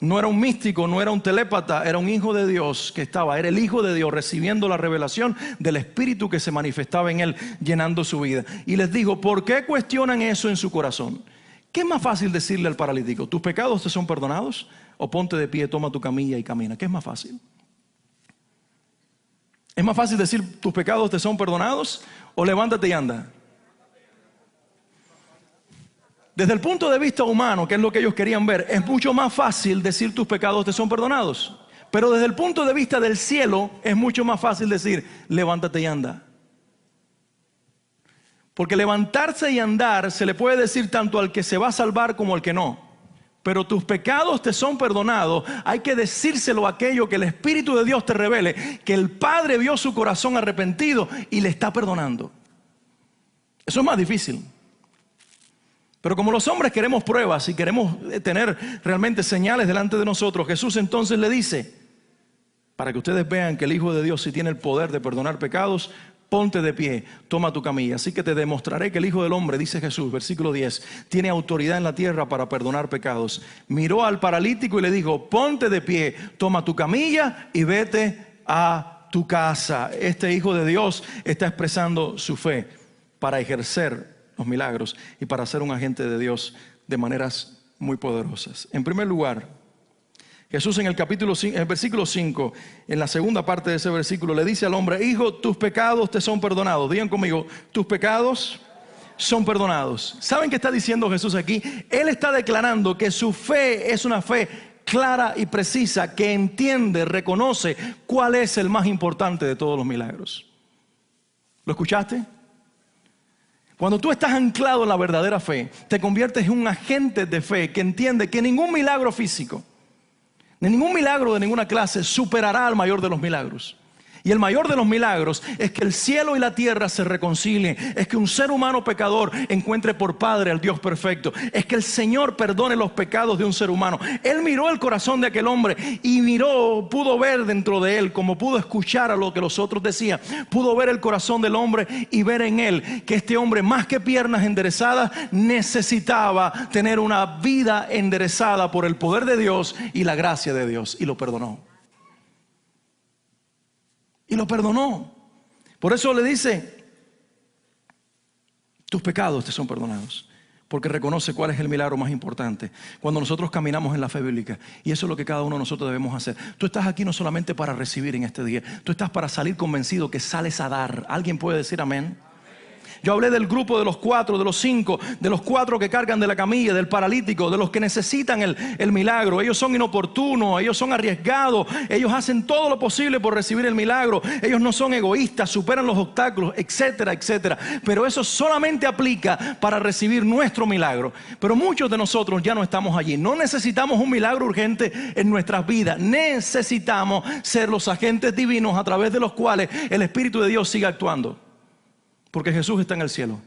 No era un místico, no era un telépata, era un hijo de Dios que era el hijo de Dios recibiendo la revelación del Espíritu que se manifestaba en él, llenando su vida. Y les dijo, ¿por qué cuestionan eso en su corazón? ¿Qué es más fácil decirle al paralítico? ¿Tus pecados te son perdonados? ¿O ponte de pie, toma tu camilla y camina? ¿Qué es más fácil? ¿Es más fácil decir tus pecados te son perdonados? ¿O levántate y anda? Desde el punto de vista humano, que es lo que ellos querían ver, es mucho más fácil decir tus pecados te son perdonados. Pero desde el punto de vista del cielo, es mucho más fácil decir levántate y anda. Porque levantarse y andar se le puede decir tanto al que se va a salvar como al que no. Pero tus pecados te son perdonados. Hay que decírselo a aquello que el Espíritu de Dios te revele, que el Padre vio su corazón arrepentido y le está perdonando. Eso es más difícil. Pero como los hombres queremos pruebas y queremos tener realmente señales delante de nosotros, Jesús entonces le dice, para que ustedes vean que el Hijo de Dios sí tiene el poder de perdonar pecados, ponte de pie, toma tu camilla. Así que te demostraré que el Hijo del Hombre, dice Jesús, versículo 10, tiene autoridad en la tierra para perdonar pecados. Miró al paralítico y le dijo, ponte de pie, toma tu camilla y vete a tu casa. Este Hijo de Dios está expresando su fe para ejercer los milagros y para ser un agente de Dios de maneras muy poderosas. En primer lugar, Jesús en el versículo 5, en la segunda parte de ese versículo, le dice al hombre, hijo, tus pecados te son perdonados. Digan conmigo, tus pecados son perdonados. ¿Saben qué está diciendo Jesús aquí? Él está declarando que su fe es una fe clara y precisa, que entiende, reconoce cuál es el más importante de todos los milagros. ¿Lo escuchaste? Cuando tú estás anclado en la verdadera fe, te conviertes en un agente de fe que entiende que ningún milagro físico, ni ningún milagro de ninguna clase superará al mayor de los milagros. Y el mayor de los milagros es que el cielo y la tierra se reconcilien. Es que un ser humano pecador encuentre por Padre al Dios perfecto. Es que el Señor perdone los pecados de un ser humano. Él miró el corazón de aquel hombre y pudo ver dentro de él, como pudo escuchar a lo que los otros decían. Pudo ver el corazón del hombre y ver en él que este hombre, más que piernas enderezadas, necesitaba tener una vida enderezada por el poder de Dios y la gracia de Dios. Y lo perdonó. Y lo perdonó. Por eso le dice, tus pecados te son perdonados. Porque reconoce cuál es el milagro más importante cuando nosotros caminamos en la fe bíblica. Y eso es lo que cada uno de nosotros debemos hacer. Tú estás aquí no solamente para recibir en este día. Tú estás para salir convencido que sales a dar. ¿Alguien puede decir amén? Yo hablé del grupo de los 4, de los 5, de los 4 que cargan de la camilla, del paralítico, de los que necesitan el milagro. Ellos son inoportunos, ellos son arriesgados, ellos hacen todo lo posible por recibir el milagro. Ellos no son egoístas, superan los obstáculos, etcétera, etcétera. Pero eso solamente aplica para recibir nuestro milagro. Pero muchos de nosotros ya no estamos allí. No necesitamos un milagro urgente en nuestras vidas. Necesitamos ser los agentes divinos a través de los cuales el Espíritu de Dios siga actuando. Porque Jesús está en el cielo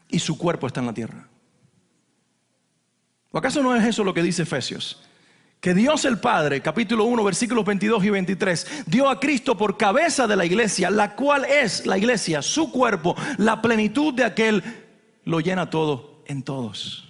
y su cuerpo está en la tierra. ¿O acaso no es eso lo que dice Efesios? Que Dios el Padre, capítulo 1, versículos 22 y 23, dio a Cristo por cabeza de la iglesia, la cual es la iglesia, su cuerpo, la plenitud de aquel, lo llena todo en todos.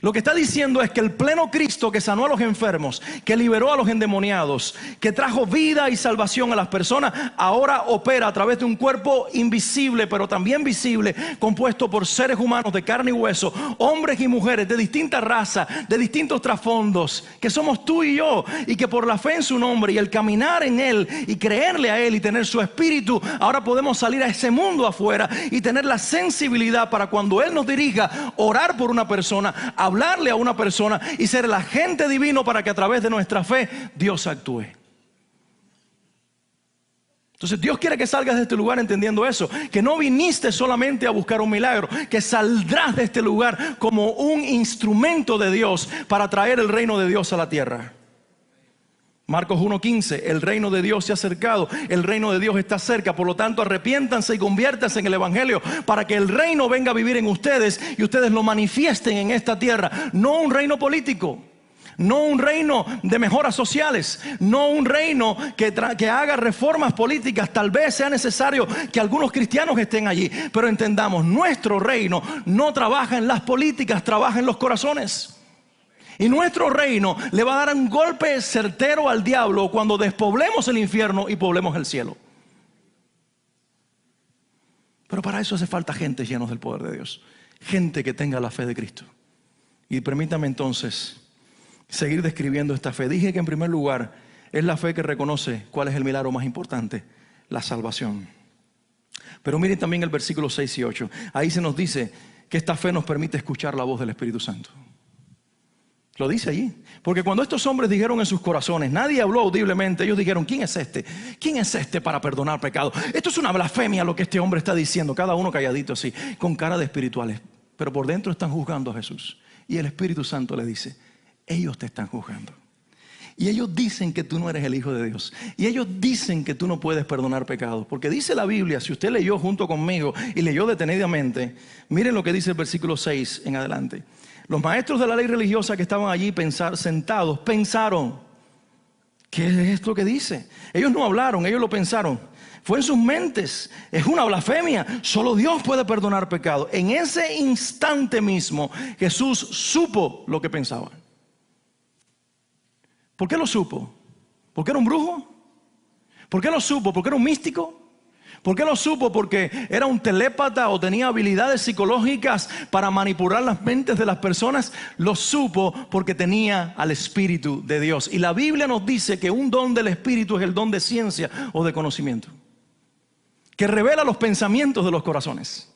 Lo que está diciendo es que el pleno Cristo que sanó a los enfermos, que liberó a los endemoniados, que trajo vida y salvación a las personas, ahora opera a través de un cuerpo invisible, pero también visible, compuesto por seres humanos de carne y hueso, hombres y mujeres de distintas razas, de distintos trasfondos, que somos tú y yo, y que por la fe en su nombre y el caminar en Él y creerle a Él y tener su espíritu, ahora podemos salir a ese mundo afuera y tener la sensibilidad para cuando Él nos dirija, orar por una persona, hablarle a una persona y ser el agente divino para que a través de nuestra fe Dios actúe. Entonces Dios quiere que salgas de este lugar entendiendo eso, que no viniste solamente a buscar un milagro, que saldrás de este lugar como un instrumento de Dios para traer el reino de Dios a la tierra. Marcos 1:15, el reino de Dios se ha acercado, el reino de Dios está cerca, por lo tanto arrepiéntanse y conviértanse en el evangelio para que el reino venga a vivir en ustedes y ustedes lo manifiesten en esta tierra. No un reino político, no un reino de mejoras sociales, no un reino que haga reformas políticas. Tal vez sea necesario que algunos cristianos estén allí, pero entendamos, nuestro reino no trabaja en las políticas, trabaja en los corazones. Y nuestro reino le va a dar un golpe certero al diablo cuando despoblemos el infierno y poblemos el cielo. Pero para eso hace falta gente llenos del poder de Dios, gente que tenga la fe de Cristo. Y permítame entonces seguir describiendo esta fe. Dije que en primer lugar es la fe que reconoce cuál es el milagro más importante, la salvación. Pero miren también el versículo 6 y 8. Ahí se nos dice que esta fe nos permite escuchar la voz del Espíritu Santo. Lo dice allí. Porque cuando estos hombres dijeron en sus corazones, nadie habló audiblemente, ellos dijeron, ¿quién es este? ¿Quién es este para perdonar pecados? Esto es una blasfemia lo que este hombre está diciendo. Cada uno calladito así, con cara de espirituales. Pero por dentro están juzgando a Jesús. Y el Espíritu Santo le dice, ellos te están juzgando. Y ellos dicen que tú no eres el Hijo de Dios. Y ellos dicen que tú no puedes perdonar pecados. Porque dice la Biblia, si usted leyó junto conmigo y leyó detenidamente, miren lo que dice el versículo 6 en adelante. Los maestros de la ley religiosa que estaban allí sentados pensaron, ¿qué es esto que dice? Ellos no hablaron, ellos lo pensaron. Fue en sus mentes, es una blasfemia, solo Dios puede perdonar pecados. En ese instante mismo Jesús supo lo que pensaban. ¿Por qué lo supo? ¿Porque era un brujo? ¿Por qué lo supo? ¿Porque era un místico? ¿Por qué lo supo? ¿Porque era un telépata o tenía habilidades psicológicas para manipular las mentes de las personas? Lo supo porque tenía al Espíritu de Dios. Y la Biblia nos dice que un don del Espíritu es el don de ciencia o de conocimiento, que revela los pensamientos de los corazones.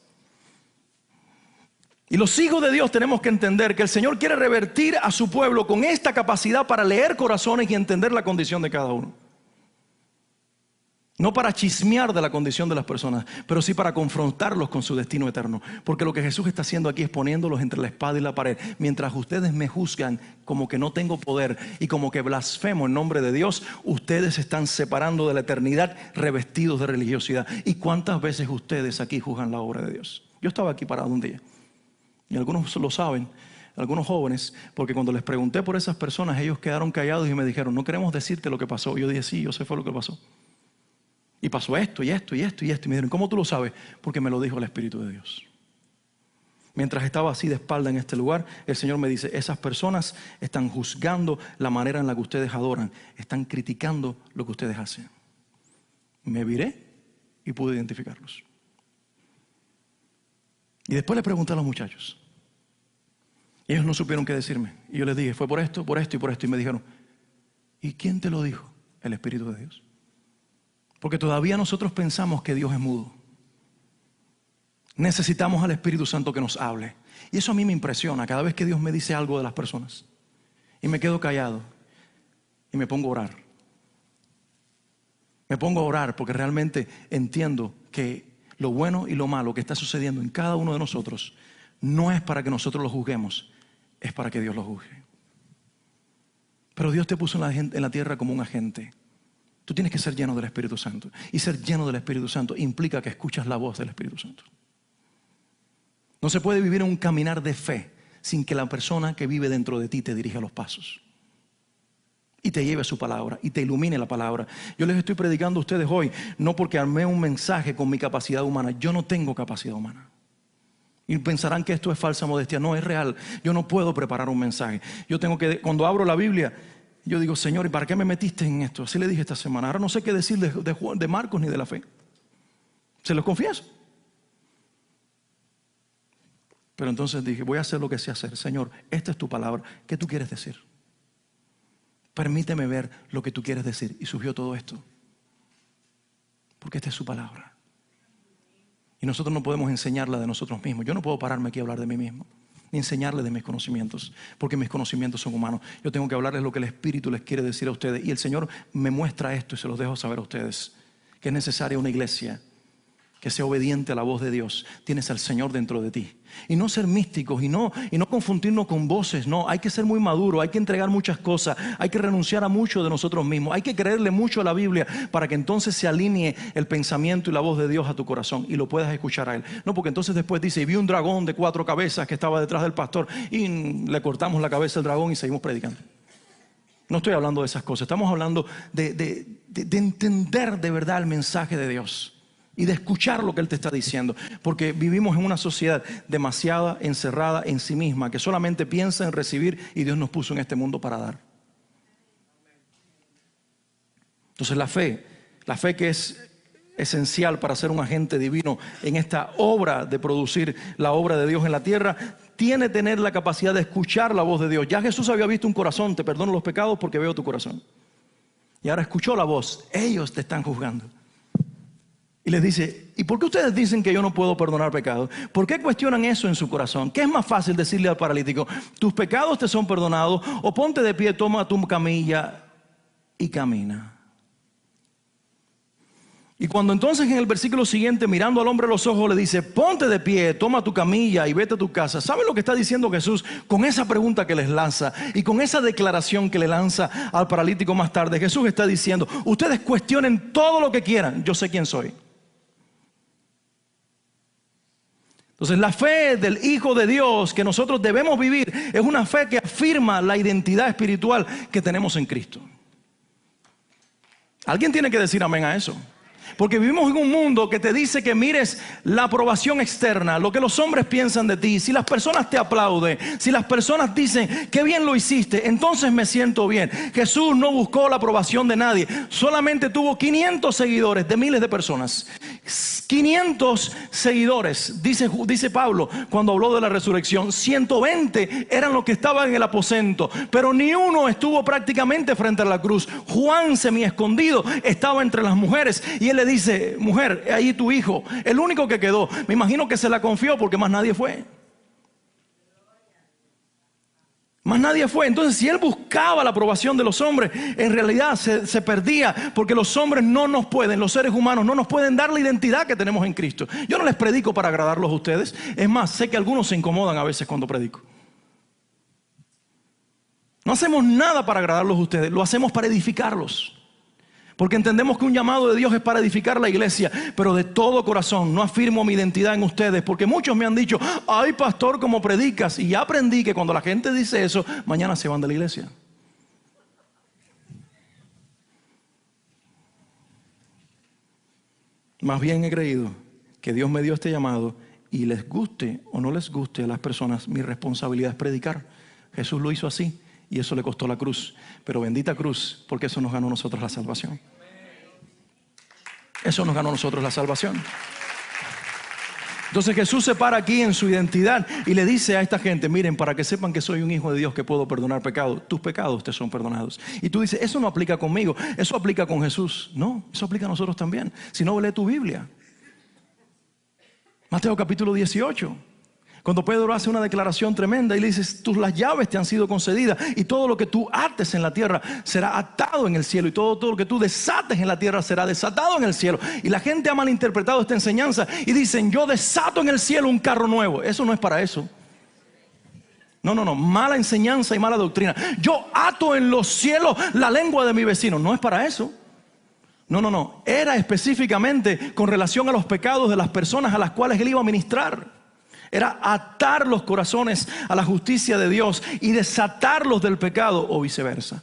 Y los hijos de Dios tenemos que entender que el Señor quiere revertir a su pueblo con esta capacidad para leer corazones y entender la condición de cada uno. No para chismear de la condición de las personas, pero sí para confrontarlos con su destino eterno. Porque lo que Jesús está haciendo aquí es poniéndolos entre la espada y la pared. Mientras ustedes me juzgan como que no tengo poder y como que blasfemo en nombre de Dios, ustedes se están separando de la eternidad revestidos de religiosidad. ¿Y cuántas veces ustedes aquí juzgan la obra de Dios? Yo estaba aquí parado un día y algunos lo saben, algunos jóvenes, porque cuando les pregunté por esas personas, ellos quedaron callados y me dijeron, no queremos decirte lo que pasó. Yo dije, sí, yo sé fue lo que pasó. Y pasó esto y esto y esto y esto. Y me dijeron, ¿cómo tú lo sabes? Porque me lo dijo el Espíritu de Dios. Mientras estaba así de espalda en este lugar, el Señor me dice, esas personas están juzgando la manera en la que ustedes adoran. Están criticando lo que ustedes hacen. Me viré y pude identificarlos. Y después le pregunté a los muchachos. Ellos no supieron qué decirme. Y yo les dije, fue por esto y por esto. Y me dijeron, ¿y quién te lo dijo? El Espíritu de Dios. Porque todavía nosotros pensamos que Dios es mudo. Necesitamos al Espíritu Santo que nos hable. Y eso a mí me impresiona cada vez que Dios me dice algo de las personas. Y me quedo callado. Y me pongo a orar. Me pongo a orar porque realmente entiendo que lo bueno y lo malo que está sucediendo en cada uno de nosotros no es para que nosotros lo juzguemos, es para que Dios lo juzgue. Pero Dios te puso en la tierra como un agente. Tú tienes que ser lleno del Espíritu Santo. Y ser lleno del Espíritu Santo implica que escuchas la voz del Espíritu Santo. No se puede vivir un caminar de fe sin que la persona que vive dentro de ti te dirija los pasos. Y te lleve su palabra y te ilumine la palabra. Yo les estoy predicando a ustedes hoy, no porque armé un mensaje con mi capacidad humana. Yo no tengo capacidad humana. Y pensarán que esto es falsa modestia. No, es real. Yo no puedo preparar un mensaje. Yo tengo que, cuando abro la Biblia, yo digo, Señor, ¿y para qué me metiste en esto? Así le dije esta semana. Ahora no sé qué decir de Marcos ni de la fe. Se los confieso. Pero entonces dije, voy a hacer lo que sé hacer. Señor, esta es tu palabra. ¿Qué tú quieres decir? Permíteme ver lo que tú quieres decir. Y surgió todo esto. Porque esta es su palabra. Y nosotros no podemos enseñarla de nosotros mismos. Yo no puedo pararme aquí a hablar de mí mismo, ni enseñarles de mis conocimientos, porque mis conocimientos son humanos. Yo tengo que hablarles lo que el Espíritu les quiere decir a ustedes. Y el Señor me muestra esto y se los dejo saber a ustedes, que es necesaria una iglesia que sea obediente a la voz de Dios. Tienes al Señor dentro de ti. Y no ser místicos y no confundirnos con voces. No, hay que ser muy maduro, hay que entregar muchas cosas, hay que renunciar a mucho de nosotros mismos, hay que creerle mucho a la Biblia para que entonces se alinee el pensamiento y la voz de Dios a tu corazón y lo puedas escuchar a Él. No, porque entonces después dice, y vi un dragón de 4 cabezas que estaba detrás del pastor y le cortamos la cabeza al dragón y seguimos predicando. No estoy hablando de esas cosas, estamos hablando de entender de verdad el mensaje de Dios y de escuchar lo que Él te está diciendo, porque vivimos en una sociedad demasiado encerrada en sí misma, que solamente piensa en recibir, y Dios nos puso en este mundo para dar. Entonces la fe que es esencial para ser un agente divino en esta obra de producir la obra de Dios en la tierra, tiene que tener la capacidad de escuchar la voz de Dios. Ya Jesús había visto un corazón, te perdono los pecados porque veo tu corazón. Y ahora escuchó la voz, ellos te están juzgando. Y les dice, ¿y por qué ustedes dicen que yo no puedo perdonar pecados? ¿Por qué cuestionan eso en su corazón? ¿Qué es más fácil decirle al paralítico? Tus pecados te son perdonados, o ponte de pie, toma tu camilla y camina. Y cuando entonces en el versículo siguiente, mirando al hombre a los ojos, le dice, ponte de pie, toma tu camilla y vete a tu casa. ¿Saben lo que está diciendo Jesús con esa pregunta que les lanza y con esa declaración que le lanza al paralítico más tarde? Jesús está diciendo, ustedes cuestionen todo lo que quieran, yo sé quién soy. Entonces la fe del Hijo de Dios que nosotros debemos vivir es una fe que afirma la identidad espiritual que tenemos en Cristo. Alguien tiene que decir amén a eso. Porque vivimos en un mundo que te dice que mires la aprobación externa, lo que los hombres piensan de ti. Si las personas te aplauden, si las personas dicen qué bien lo hiciste, entonces me siento bien. Jesús no buscó la aprobación de nadie, solamente tuvo 500 seguidores de miles de personas. 500 seguidores, dice Pablo cuando habló de la resurrección. 120 eran los que estaban en el aposento, pero ni uno estuvo prácticamente frente a la cruz. Juan, semi escondido, estaba entre las mujeres y él le dice, mujer, ahí tu hijo, el único que quedó. Me imagino que se la confió porque más nadie fue. Más nadie fue. Entonces si él buscaba la aprobación de los hombres, en realidad se perdía, porque los hombres no nos pueden, los seres humanos no nos pueden dar la identidad que tenemos en Cristo. Yo no les predico para agradarlos a ustedes. Es más, sé que algunos se incomodan a veces cuando predico. No hacemos nada para agradarlos a ustedes, lo hacemos para edificarlos. Porque entendemos que un llamado de Dios es para edificar la iglesia, pero de todo corazón no afirmo mi identidad en ustedes, porque muchos me han dicho, ay pastor, ¿cómo predicas? Y ya aprendí que cuando la gente dice eso, mañana se van de la iglesia. Más bien he creído que Dios me dio este llamado y les guste o no les guste a las personas, mi responsabilidad es predicar. Jesús lo hizo así. Y eso le costó la cruz. Pero bendita cruz, porque eso nos ganó a nosotros la salvación. Eso nos ganó a nosotros la salvación. Entonces Jesús se para aquí en su identidad y le dice a esta gente, miren, para que sepan que soy un hijo de Dios que puedo perdonar pecados, tus pecados te son perdonados. Y tú dices, eso no aplica conmigo, eso aplica con Jesús. No, eso aplica a nosotros también. Si no, lee tu Biblia. Mateo capítulo 18. Cuando Pedro hace una declaración tremenda y le dice, las llaves te han sido concedidas y todo lo que tú ates en la tierra será atado en el cielo, y todo lo que tú desates en la tierra será desatado en el cielo. Y la gente ha malinterpretado esta enseñanza y dicen, yo desato en el cielo un carro nuevo. Eso no es para eso. No, mala enseñanza y mala doctrina. Yo ato en los cielos la lengua de mi vecino. No es para eso. No. Era específicamente con relación a los pecados de las personas a las cuales él iba a ministrar. Era atar los corazones a la justicia de Dios y desatarlos del pecado, o viceversa.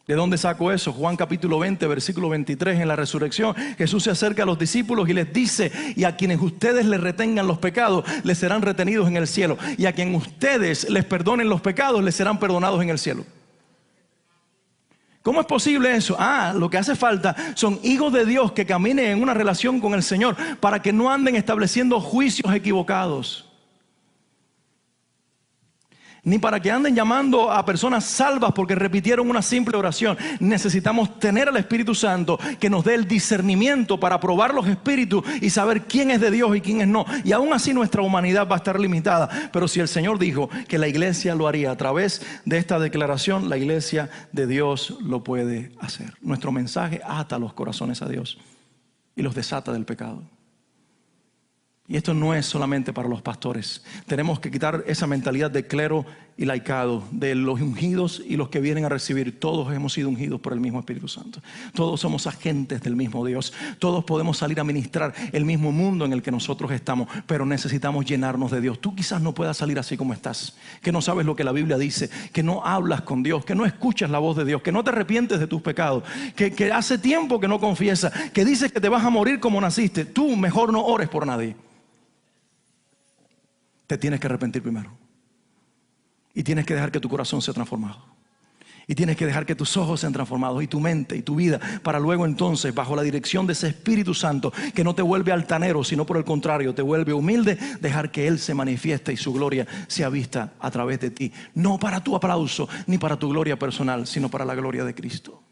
¿De dónde saco eso? Juan capítulo 20, versículo 23. En la resurrección Jesús se acerca a los discípulos y les dice, y a quienes ustedes les retengan los pecados, les serán retenidos en el cielo, y a quien ustedes les perdonen los pecados, les serán perdonados en el cielo. ¿Cómo es posible eso? Lo que hace falta son hijos de Dios que caminen en una relación con el Señor, para que no anden estableciendo juicios equivocados, ni para que anden llamando a personas salvas porque repitieron una simple oración. Necesitamos tener al Espíritu Santo que nos dé el discernimiento para probar los espíritus y saber quién es de Dios y quién es no. Y aún así nuestra humanidad va a estar limitada. Pero si el Señor dijo que la iglesia lo haría a través de esta declaración, la iglesia de Dios lo puede hacer. Nuestro mensaje ata los corazones a Dios y los desata del pecado. Y esto no es solamente para los pastores. Tenemos que quitar esa mentalidad de clero y laicado, de los ungidos y los que vienen a recibir. Todos hemos sido ungidos por el mismo Espíritu Santo. Todos somos agentes del mismo Dios. Todos podemos salir a ministrar el mismo mundo en el que nosotros estamos, pero necesitamos llenarnos de Dios. Tú quizás no puedas salir así como estás, que no sabes lo que la Biblia dice, que no hablas con Dios, que no escuchas la voz de Dios, que no te arrepientes de tus pecados, que hace tiempo que no confiesas, que dices que te vas a morir como naciste. Tú mejor no ores por nadie. Te tienes que arrepentir primero. Y tienes que dejar que tu corazón sea transformado. Y tienes que dejar que tus ojos sean transformados, y tu mente y tu vida, para luego entonces, bajo la dirección de ese Espíritu Santo, que no te vuelve altanero, sino por el contrario, te vuelve humilde, dejar que Él se manifieste y su gloria sea vista a través de ti. No para tu aplauso, ni para tu gloria personal, sino para la gloria de Cristo.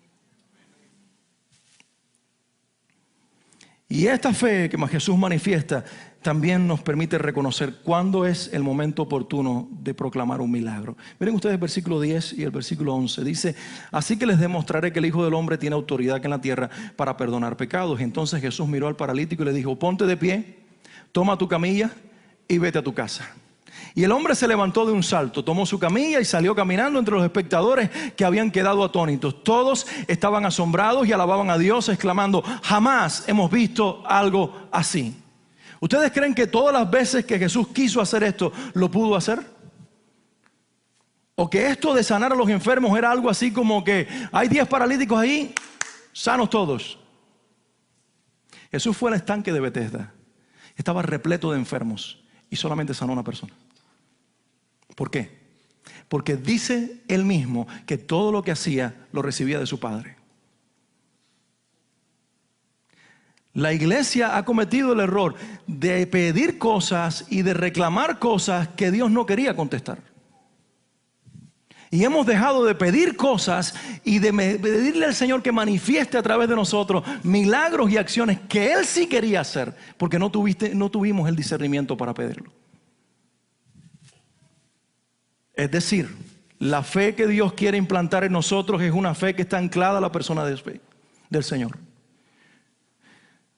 Y esta fe que Jesús manifiesta también nos permite reconocer cuándo es el momento oportuno de proclamar un milagro. Miren ustedes el versículo 10 y el versículo 11. Dice: así que les demostraré que el Hijo del Hombre tiene autoridad en la tierra para perdonar pecados. Entonces Jesús miró al paralítico y le dijo: ponte de pie, toma tu camilla y vete a tu casa. Y el hombre se levantó de un salto, tomó su camilla y salió caminando entre los espectadores, que habían quedado atónitos. Todos estaban asombrados y alababan a Dios, exclamando: jamás hemos visto algo así. ¿Ustedes creen que todas las veces que Jesús quiso hacer esto, lo pudo hacer? ¿O que esto de sanar a los enfermos era algo así como que hay 10 paralíticos ahí, sanos todos? Jesús fue al estanque de Betesda. Estaba repleto de enfermos y solamente sanó a una persona. ¿Por qué? Porque dice él mismo que todo lo que hacía lo recibía de su Padre. La iglesia ha cometido el error de pedir cosas y de reclamar cosas que Dios no quería contestar. Y hemos dejado de pedir cosas y de pedirle al Señor que manifieste a través de nosotros milagros y acciones que Él sí quería hacer, porque no tuvimos el discernimiento para pedirlo. Es decir, la fe que Dios quiere implantar en nosotros es una fe que está anclada a la persona del Señor.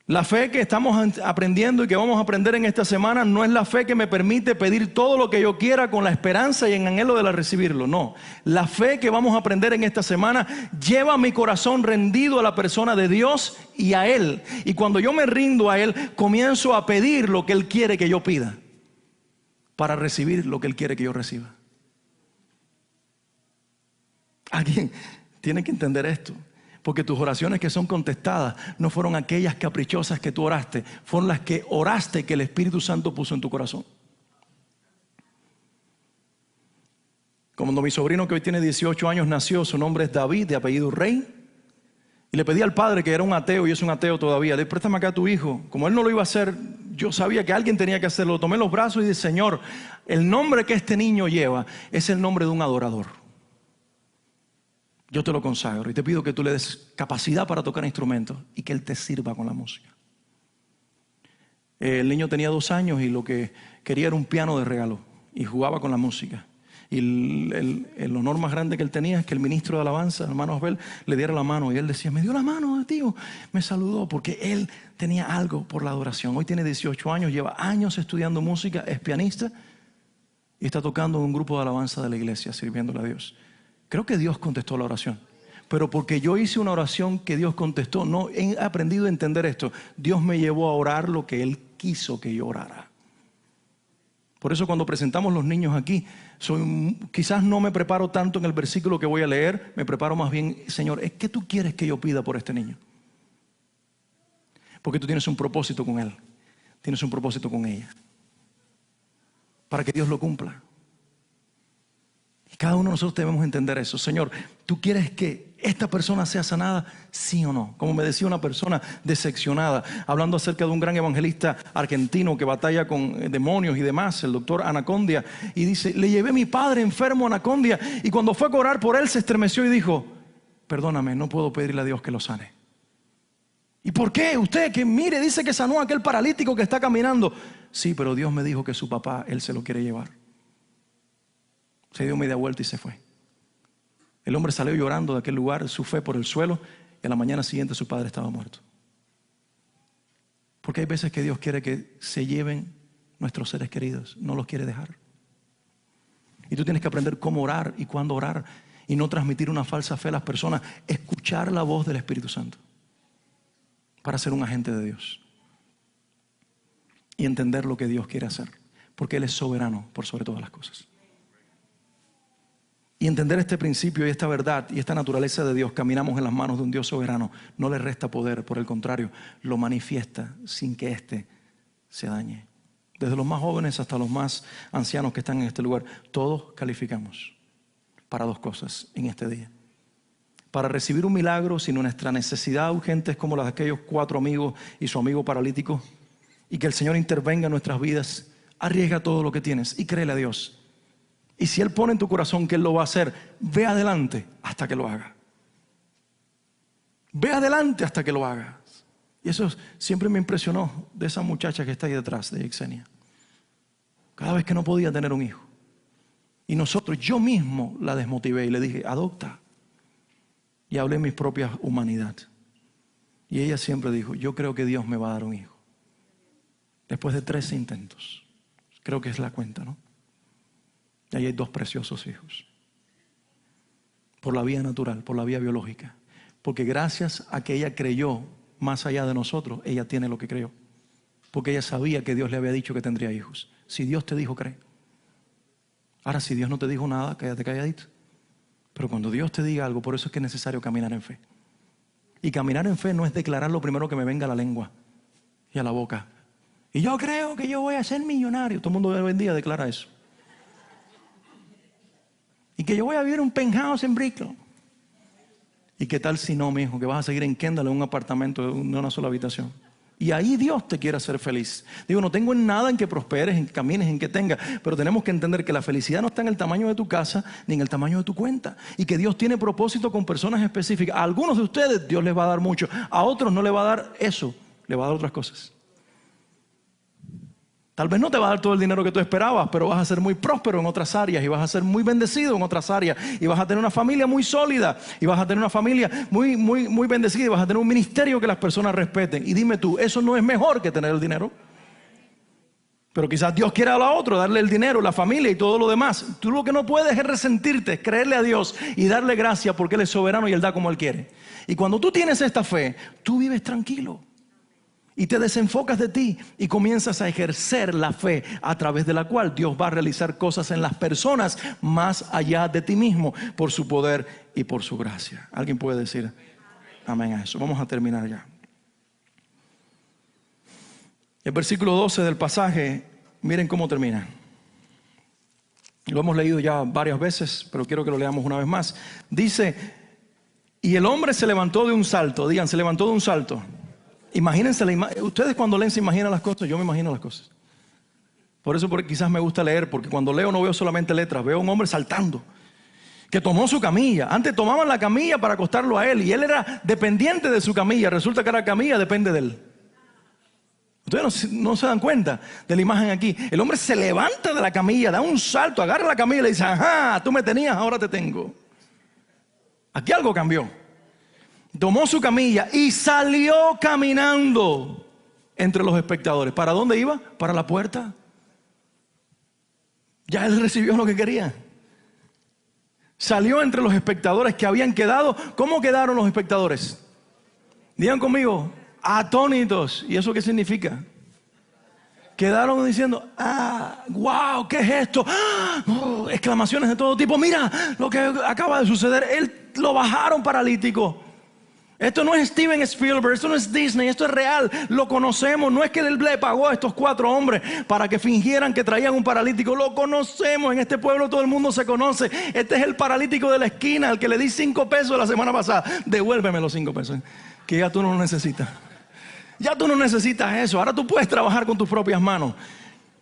La fe que estamos aprendiendo y que vamos a aprender en esta semana no es la fe que me permite pedir todo lo que yo quiera con la esperanza y en anhelo de recibirlo. No, la fe que vamos a aprender en esta semana lleva mi corazón rendido a la persona de Dios y a Él. Y cuando yo me rindo a Él, comienzo a pedir lo que Él quiere que yo pida, para recibir lo que Él quiere que yo reciba. Alguien tiene que entender esto. Porque tus oraciones que son contestadas no fueron aquellas caprichosas que tú oraste, fueron las que oraste que el Espíritu Santo puso en tu corazón. Cuando mi sobrino, que hoy tiene 18 años, nació, su nombre es David, de apellido Rey, y le pedí al padre, que era un ateo y es un ateo todavía, le préstame acá a tu hijo. Como él no lo iba a hacer, yo sabía que alguien tenía que hacerlo. Lo tomé en los brazos y dije: Señor, el nombre que este niño lleva es el nombre de un adorador. Yo te lo consagro y te pido que tú le des capacidad para tocar instrumentos y que él te sirva con la música. El niño tenía 2 años y lo que quería era un piano de regalo y jugaba con la música. Y el honor más grande que él tenía es que el ministro de alabanza, el hermano Abel, le diera la mano. Y él decía: me dio la mano, tío, me saludó, porque él tenía algo por la adoración. Hoy tiene 18 años, lleva años estudiando música, es pianista y está tocando en un grupo de alabanza de la iglesia, sirviéndole a Dios. Creo que Dios contestó la oración. Pero porque yo hice una oración que Dios contestó, no he aprendido a entender esto. Dios me llevó a orar lo que Él quiso que yo orara. Por eso cuando presentamos los niños aquí, quizás no me preparo tanto en el versículo que voy a leer, me preparo más bien: Señor, ¿qué tú quieres que yo pida por este niño? Porque tú tienes un propósito con él, tienes un propósito con ella, para que Dios lo cumpla. Y cada uno de nosotros debemos entender eso. Señor, ¿tú quieres que esta persona sea sanada? ¿Sí o no? Como me decía una persona decepcionada, hablando acerca de un gran evangelista argentino que batalla con demonios y demás, el doctor Anacondia, y dice: le llevé a mi padre enfermo a Anacondia, y cuando fue a orar por él se estremeció y dijo: perdóname, no puedo pedirle a Dios que lo sane. ¿Y por qué? Usted que mire, dice que sanó a aquel paralítico que está caminando. Sí, pero Dios me dijo que su papá, él se lo quiere llevar. Se dio media vuelta y se fue. El hombre salió llorando de aquel lugar, su fe por el suelo, y a la mañana siguiente su padre estaba muerto. Porque hay veces que Dios quiere que se lleven nuestros seres queridos, no los quiere dejar. Y tú tienes que aprender cómo orar y cuándo orar y no transmitir una falsa fe a las personas. Escuchar la voz del Espíritu Santo para ser un agente de Dios y entender lo que Dios quiere hacer, porque Él es soberano por sobre todas las cosas. Y entender este principio y esta verdad y esta naturaleza de Dios, caminamos en las manos de un Dios soberano, no le resta poder, por el contrario, lo manifiesta sin que éste se dañe. Desde los más jóvenes hasta los más ancianos que están en este lugar, todos calificamos para dos cosas en este día. Para recibir un milagro si nuestra necesidad urgente es como la de aquellos 4 amigos y su amigo paralítico, y que el Señor intervenga en nuestras vidas. Arriesga todo lo que tienes y créele a Dios. Y si Él pone en tu corazón que Él lo va a hacer, ve adelante hasta que lo haga. Ve adelante hasta que lo hagas. Y eso siempre me impresionó de esa muchacha que está ahí detrás, de Yexenia. Cada vez que no podía tener un hijo. Y yo mismo la desmotivé y le dije, adopta. Y hablé en mi propia humanidad. Y ella siempre dijo, yo creo que Dios me va a dar un hijo. Después de 13 intentos. Creo que es la cuenta, ¿no? Y ahí hay 2 preciosos hijos. Por la vía natural, por la vía biológica. Porque gracias a que ella creyó más allá de nosotros, ella tiene lo que creyó. Porque ella sabía que Dios le había dicho que tendría hijos. Si Dios te dijo, cree. Ahora, si Dios no te dijo nada, cállate calladito. Pero cuando Dios te diga algo, por eso es que es necesario caminar en fe. Y caminar en fe no es declarar lo primero que me venga a la lengua y a la boca. Y yo creo que yo voy a ser millonario. Todo el mundo hoy en día declara eso. Y que yo voy a vivir un penthouse en Brickell. ¿Y qué tal si no, mi hijo? Que vas a seguir en Kendall en un apartamento de una sola habitación. Y ahí Dios te quiere hacer feliz. Digo, no tengo nada en que prosperes, en que camines, en que tengas. Pero tenemos que entender que la felicidad no está en el tamaño de tu casa, ni en el tamaño de tu cuenta. Y que Dios tiene propósito con personas específicas. A algunos de ustedes Dios les va a dar mucho. A otros no le va a dar eso. Le va a dar otras cosas. Tal vez no te va a dar todo el dinero que tú esperabas, pero vas a ser muy próspero en otras áreas y vas a ser muy bendecido en otras áreas y vas a tener una familia muy sólida y vas a tener una familia muy bendecida y vas a tener un ministerio que las personas respeten. Y dime tú, ¿eso no es mejor que tener el dinero? Pero quizás Dios quiera a lo otro, darle el dinero, la familia y todo lo demás. Tú lo que no puedes es resentirte, es creerle a Dios y darle gracias porque Él es soberano y Él da como Él quiere. Y cuando tú tienes esta fe, tú vives tranquilo. Y te desenfocas de ti y comienzas a ejercer la fe a través de la cual Dios va a realizar cosas en las personas más allá de ti mismo por su poder y por su gracia. ¿Alguien puede decir amén a eso? Vamos a terminar ya. El versículo 12 del pasaje, miren cómo termina. Lo hemos leído ya varias veces, pero quiero que lo leamos una vez más. Dice, y el hombre se levantó de un salto. Digan, se levantó de un salto. Imagínense, ustedes cuando leen se imaginan las cosas, yo me imagino las cosas. Por eso quizás me gusta leer, porque cuando leo no veo solamente letras, veo a un hombre saltando, que tomó su camilla. Antes tomaban la camilla para acostarlo a él y él era dependiente de su camilla. Resulta que la camilla depende de él. Ustedes no se dan cuenta de la imagen aquí. El hombre se levanta de la camilla, da un salto, agarra la camilla y le dice, ajá, tú me tenías, ahora te tengo. Aquí algo cambió. Tomó su camilla y salió caminando entre los espectadores. ¿Para dónde iba? Para la puerta. Ya él recibió lo que quería. Salió entre los espectadores que habían quedado. ¿Cómo quedaron los espectadores? Digan conmigo, atónitos. ¿Y eso qué significa? Quedaron diciendo, wow, ¿qué es esto? Exclamaciones de todo tipo. Mira lo que acaba de suceder. Él lo bajaron paralítico. Esto no es Steven Spielberg, esto no es Disney, esto es real, lo conocemos. No es que él le pagó a estos 4 hombres para que fingieran que traían un paralítico. Lo conocemos, en este pueblo todo el mundo se conoce. Este es el paralítico de la esquina, al que le di 5 pesos la semana pasada. Devuélveme los 5 pesos, que ya tú no lo necesitas. Ya tú no necesitas eso, ahora tú puedes trabajar con tus propias manos.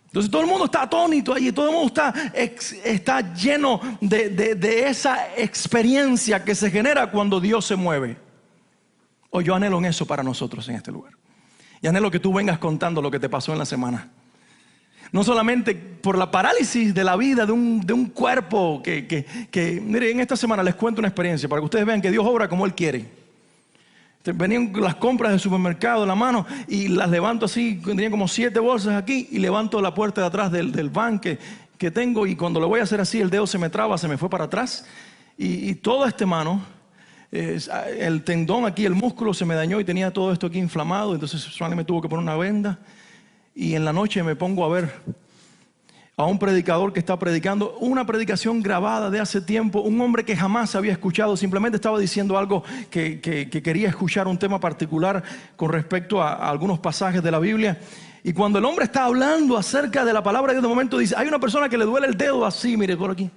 Entonces todo el mundo está atónito allí, todo el mundo está lleno de esa experiencia que se genera cuando Dios se mueve. Hoy yo anhelo en eso para nosotros en este lugar. Y anhelo que tú vengas contando lo que te pasó en la semana. No solamente por la parálisis de la vida de un cuerpo que miren, en esta semana les cuento una experiencia para que ustedes vean que Dios obra como Él quiere. Venían las compras del supermercado en la mano y las levanto así, tenía como 7 bolsas aquí y levanto la puerta de atrás del van que tengo, y cuando lo voy a hacer así el dedo se me traba, se me fue para atrás y toda esta mano, el tendón aquí, el músculo se me dañó y tenía todo esto aquí inflamado. Entonces Suani me tuvo que poner una venda y en la noche me pongo a ver a un predicador que está predicando una predicación grabada de hace tiempo, un hombre que jamás había escuchado, simplemente estaba diciendo algo que quería escuchar, un tema particular con respecto a algunos pasajes de la Biblia. Y cuando el hombre está hablando acerca de la palabra de Dios, de momento dice, hay una persona que le duele el dedo así, mire, por aquí.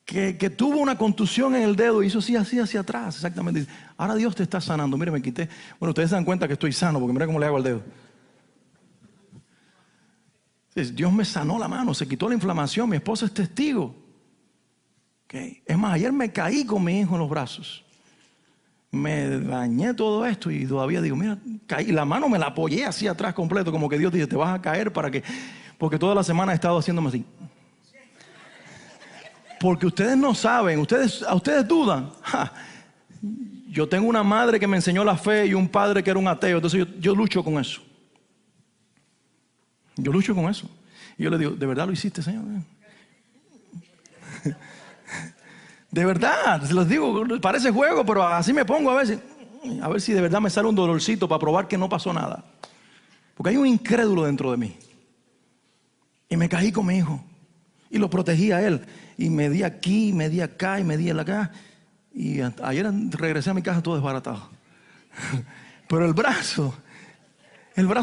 Que tuvo una contusión en el dedo y hizo así hacia atrás, exactamente. Dice, ahora Dios te está sanando. Mire, me quité. Bueno, ustedes se dan cuenta que estoy sano porque mira cómo le hago al dedo. Dios me sanó la mano, se quitó la inflamación, mi esposa es testigo. Okay. Es más, ayer me caí con mi hijo en los brazos. Me dañé todo esto y todavía digo, mira, caí. La mano me la apoyé así atrás completo, como que Dios dice, te vas a caer porque toda la semana he estado haciéndome así. Porque ustedes no saben, ustedes dudan. Yo tengo una madre que me enseñó la fe y un padre que era un ateo, entonces yo lucho con eso. Yo lucho con eso. Y yo le digo, ¿de verdad lo hiciste, Señor? De verdad, se los digo, parece juego, pero así me pongo a ver si de verdad me sale un dolorcito para probar que no pasó nada. Porque hay un incrédulo dentro de mí. Y me caí con mi hijo. Y lo protegí a él. Y me di aquí, me di acá y me di acá. Y ayer regresé a mi casa todo desbaratado. Pero el brazo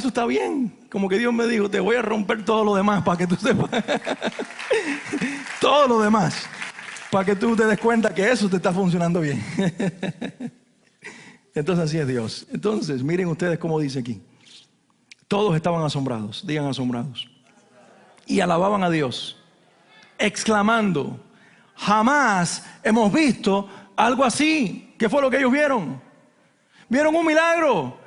está bien. Como que Dios me dijo, te voy a romper todo lo demás para que tú sepas. Todo lo demás. Para que tú te des cuenta que eso te está funcionando bien. Entonces así es Dios. Entonces miren ustedes cómo dice aquí. Todos estaban asombrados. Digan asombrados. Y alababan a Dios, exclamando, jamás hemos visto algo así. ¿Qué fue lo que ellos vieron? Vieron un milagro.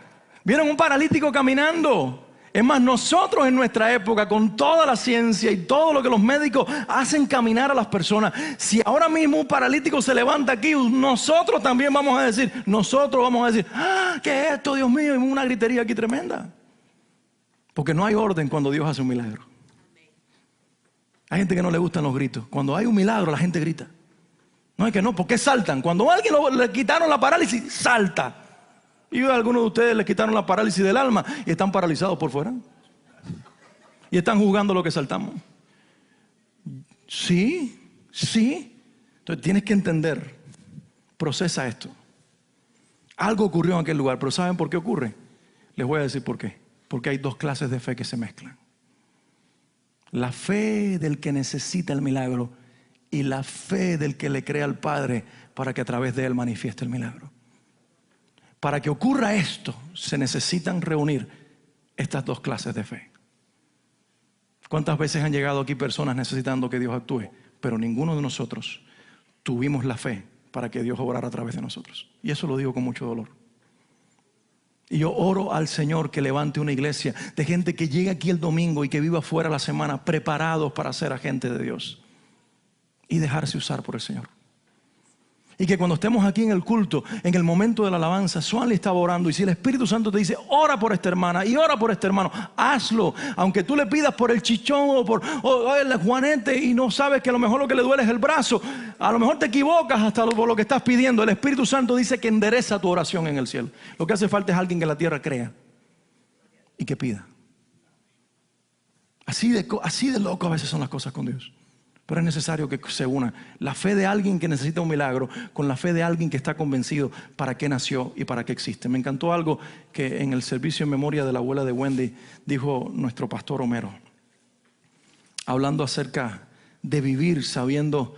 Vieron un paralítico caminando. Es más, nosotros en nuestra época, con toda la ciencia y todo lo que los médicos hacen caminar a las personas, si ahora mismo un paralítico se levanta aquí, nosotros también vamos a decir, ¡ah! ¿Qué es esto, Dios mío? Y una gritería aquí tremenda. Porque no hay orden cuando Dios hace un milagro. Hay gente que no le gustan los gritos. Cuando hay un milagro, la gente grita. No, es que no, ¿por qué saltan? Cuando a alguien le quitaron la parálisis, salta. Y a algunos de ustedes les quitaron la parálisis del alma y están paralizados por fuera. Y están juzgando lo que saltamos. Sí. Entonces tienes que entender, procesa esto. Algo ocurrió en aquel lugar, pero ¿saben por qué ocurre? Les voy a decir por qué. Porque hay dos clases de fe que se mezclan. La fe del que necesita el milagro y la fe del que le cree al Padre para que a través de él manifieste el milagro. Para que ocurra esto, se necesitan reunir estas dos clases de fe. ¿Cuántas veces han llegado aquí personas necesitando que Dios actúe? Pero ninguno de nosotros tuvimos la fe para que Dios obrara a través de nosotros. Y eso lo digo con mucho dolor. Y yo oro al Señor que levante una iglesia de gente que llegue aquí el domingo y que viva fuera la semana preparados para ser agentes de Dios y dejarse usar por el Señor. Y que cuando estemos aquí en el culto, en el momento de la alabanza, Suani estaba orando, y si el Espíritu Santo te dice, ora por esta hermana y ora por este hermano, hazlo. Aunque tú le pidas por el chichón o por el juanete y no sabes que a lo mejor lo que le duele es el brazo, a lo mejor te equivocas hasta por lo que estás pidiendo. El Espíritu Santo dice que endereza tu oración en el cielo. Lo que hace falta es alguien que en la tierra crea y que pida. Así de loco a veces son las cosas con Dios. Pero es necesario que se una la fe de alguien que necesita un milagro con la fe de alguien que está convencido para qué nació y para qué existe. Me encantó algo que en el servicio en memoria de la abuela de Wendy dijo nuestro pastor Homero, hablando acerca de vivir sabiendo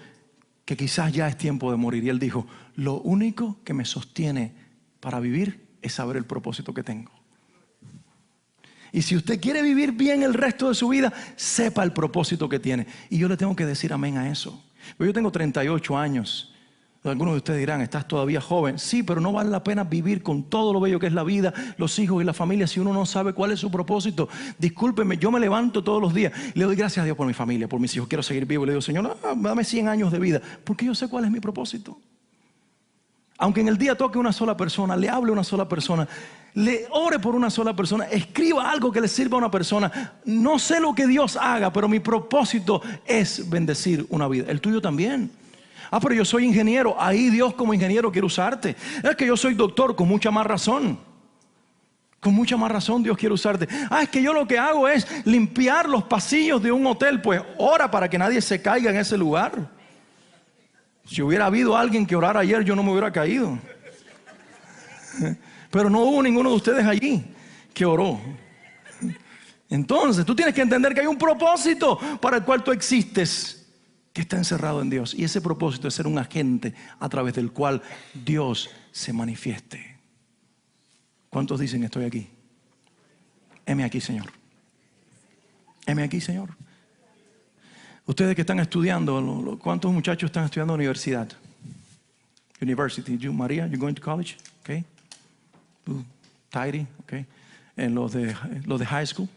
que quizás ya es tiempo de morir. Y él dijo, lo único que me sostiene para vivir es saber el propósito que tengo. Y si usted quiere vivir bien el resto de su vida, sepa el propósito que tiene. Y yo le tengo que decir amén a eso. Yo tengo 38 años. Algunos de ustedes dirán, estás todavía joven. Sí, pero no vale la pena vivir con todo lo bello que es la vida, los hijos y la familia, si uno no sabe cuál es su propósito. Discúlpeme, yo me levanto todos los días y le doy gracias a Dios por mi familia, por mis hijos. Quiero seguir vivo. Le digo, Señor, dame 100 años de vida, porque yo sé cuál es mi propósito. Aunque en el día toque una sola persona, le hable a una sola persona, le ore por una sola persona, escriba algo que le sirva a una persona. No sé lo que Dios haga, pero mi propósito es bendecir una vida. El tuyo también. Ah, pero yo soy ingeniero. Ahí Dios como ingeniero quiere usarte. Es que yo soy doctor, con mucha más razón. Con mucha más razón Dios quiere usarte. Ah, es que yo lo que hago es limpiar los pasillos de un hotel. Pues ora para que nadie se caiga en ese lugar. Si hubiera habido alguien que orara ayer, yo no me hubiera caído. Pero no hubo ninguno de ustedes allí que oró. Entonces, tú tienes que entender que hay un propósito para el cual tú existes, que está encerrado en Dios. Y ese propósito es ser un agente a través del cual Dios se manifieste. ¿Cuántos dicen estoy aquí? Heme aquí, Señor. Heme aquí, Señor. Ustedes que están estudiando, ¿cuántos muchachos están estudiando universidad? University. You, María, you going to college? Okay. Tidy, okay. En los de high school,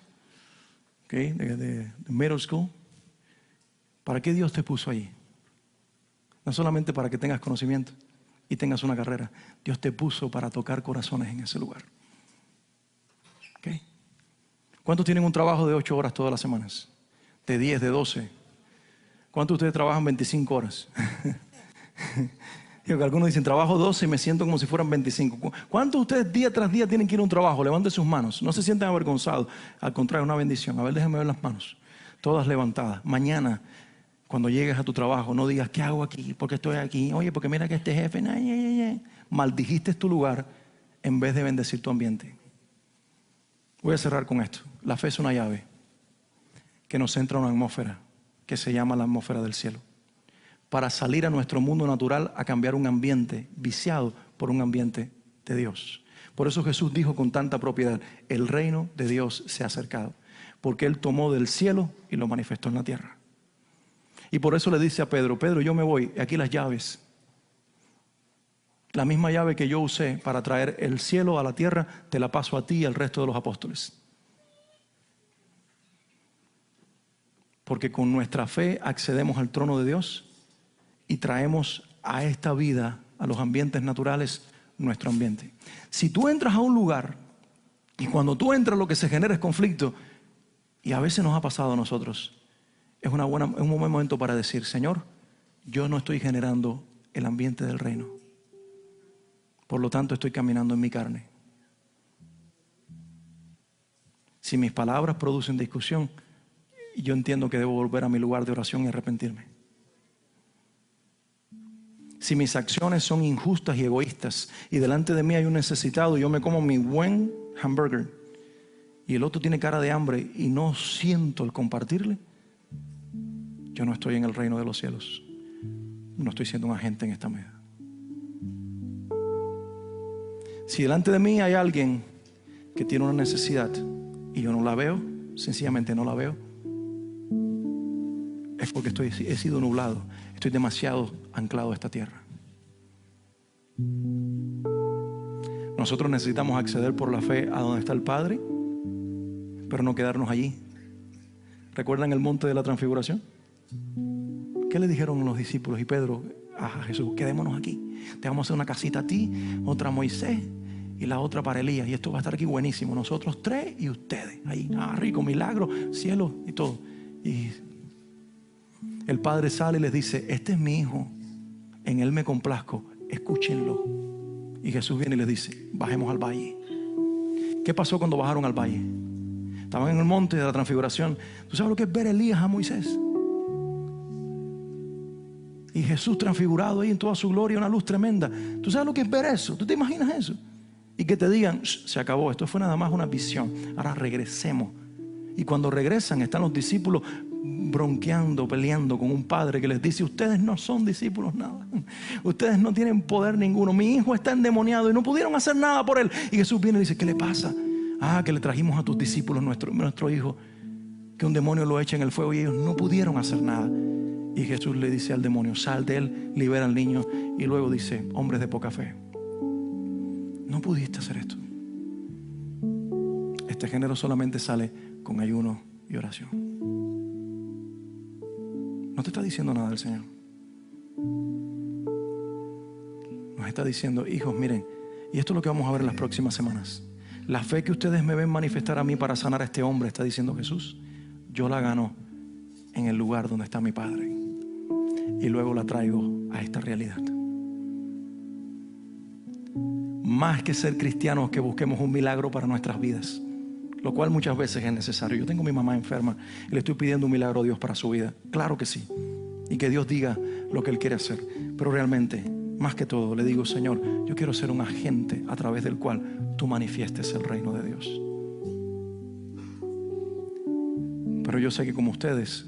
okay, de middle school. ¿Para qué Dios te puso ahí? No solamente para que tengas conocimiento y tengas una carrera. Dios te puso para tocar corazones en ese lugar. Okay. ¿Cuántos tienen un trabajo de 8 horas todas las semanas? De 10, de 12. ¿Cuántos de ustedes trabajan 25 horas? Digo que algunos dicen, trabajo 12 y me siento como si fueran 25. ¿Cuántos de ustedes día tras día tienen que ir a un trabajo? Levanten sus manos. No se sientan avergonzados. Al contrario, una bendición. A ver, déjenme ver las manos. Todas levantadas. Mañana, cuando llegues a tu trabajo, no digas, ¿qué hago aquí? ¿Por qué estoy aquí? Oye, porque mira que este jefe... Maldijiste tu lugar en vez de bendecir tu ambiente. Voy a cerrar con esto. La fe es una llave que nos entra a una atmósfera que se llama la atmósfera del cielo, para salir a nuestro mundo natural a cambiar un ambiente viciado por un ambiente de Dios. Por eso Jesús dijo con tanta propiedad, el reino de Dios se ha acercado, porque Él tomó del cielo y lo manifestó en la tierra. Y por eso le dice a Pedro, Pedro, yo me voy, aquí las llaves. La misma llave que yo usé para traer el cielo a la tierra, te la paso a ti y al resto de los apóstoles. Porque con nuestra fe accedemos al trono de Dios y traemos a esta vida, a los ambientes naturales, nuestro ambiente. Si tú entras a un lugar y cuando tú entras lo que se genera es conflicto, y a veces nos ha pasado a nosotros, es un buen momento para decir, Señor, yo no estoy generando el ambiente del reino. Por lo tanto, estoy caminando en mi carne. Si mis palabras producen discusión, yo entiendo que debo volver a mi lugar de oración y arrepentirme. Si mis acciones son injustas y egoístas y delante de mí hay un necesitado y yo me como mi buen hamburger y el otro tiene cara de hambre y no siento el compartirle, yo no estoy en el reino de los cielos. No estoy siendo un agente en esta mesa. Si delante de mí hay alguien que tiene una necesidad y yo no la veo, sencillamente no la veo, es porque he sido nublado. Estoy demasiado anclado a esta tierra. Nosotros necesitamos acceder por la fe a donde está el Padre, pero no quedarnos allí. ¿Recuerdan el monte de la transfiguración? ¿Qué le dijeron los discípulos y Pedro a Jesús? Quedémonos aquí. Te vamos a hacer una casita a ti, otra a Moisés y la otra para Elías. Y esto va a estar aquí buenísimo. Nosotros 3 y ustedes. Ahí, rico, milagro, cielo y todo. Y el Padre sale y les dice, este es mi hijo, en él me complazco, escúchenlo. Y Jesús viene y les dice, bajemos al valle. ¿Qué pasó cuando bajaron al valle? Estaban en el monte de la transfiguración. ¿Tú sabes lo que es ver a Elías a Moisés? Y Jesús transfigurado ahí en toda su gloria, una luz tremenda. ¿Tú sabes lo que es ver eso? ¿Tú te imaginas eso? Y que te digan, se acabó, esto fue nada más una visión, ahora regresemos. Y cuando regresan están los discípulos bronqueando, peleando con un padre que les dice, ustedes no son discípulos nada, ustedes no tienen poder ninguno, mi hijo está endemoniado y no pudieron hacer nada por él. Y Jesús viene y dice, ¿qué le pasa? Que le trajimos a tus discípulos nuestro hijo, que un demonio lo echa en el fuego y ellos no pudieron hacer nada. Y Jesús le dice al demonio, sal de él, libera al niño. Y luego dice, hombres de poca fe, no pudiste hacer esto. Este género solamente sale con ayuno y oración. No te está diciendo nada el Señor. Nos está está diciendo: hijos, miren, y esto es lo que vamos a ver en las próximas semanas. La fe que ustedes me ven manifestar a mí para sanar a este hombre, está diciendo Jesús, yo la gano en el lugar donde está mi Padre. Y luego la traigo a esta realidad. Más que ser cristianos, que busquemos un milagro para nuestras vidas, lo cual muchas veces es necesario. Yo tengo a mi mamá enferma y le estoy pidiendo un milagro a Dios para su vida. Claro que sí. Y que Dios diga lo que Él quiere hacer. Pero realmente, más que todo, le digo: Señor, yo quiero ser un agente a través del cual tú manifiestes el reino de Dios. Pero yo sé que como ustedes,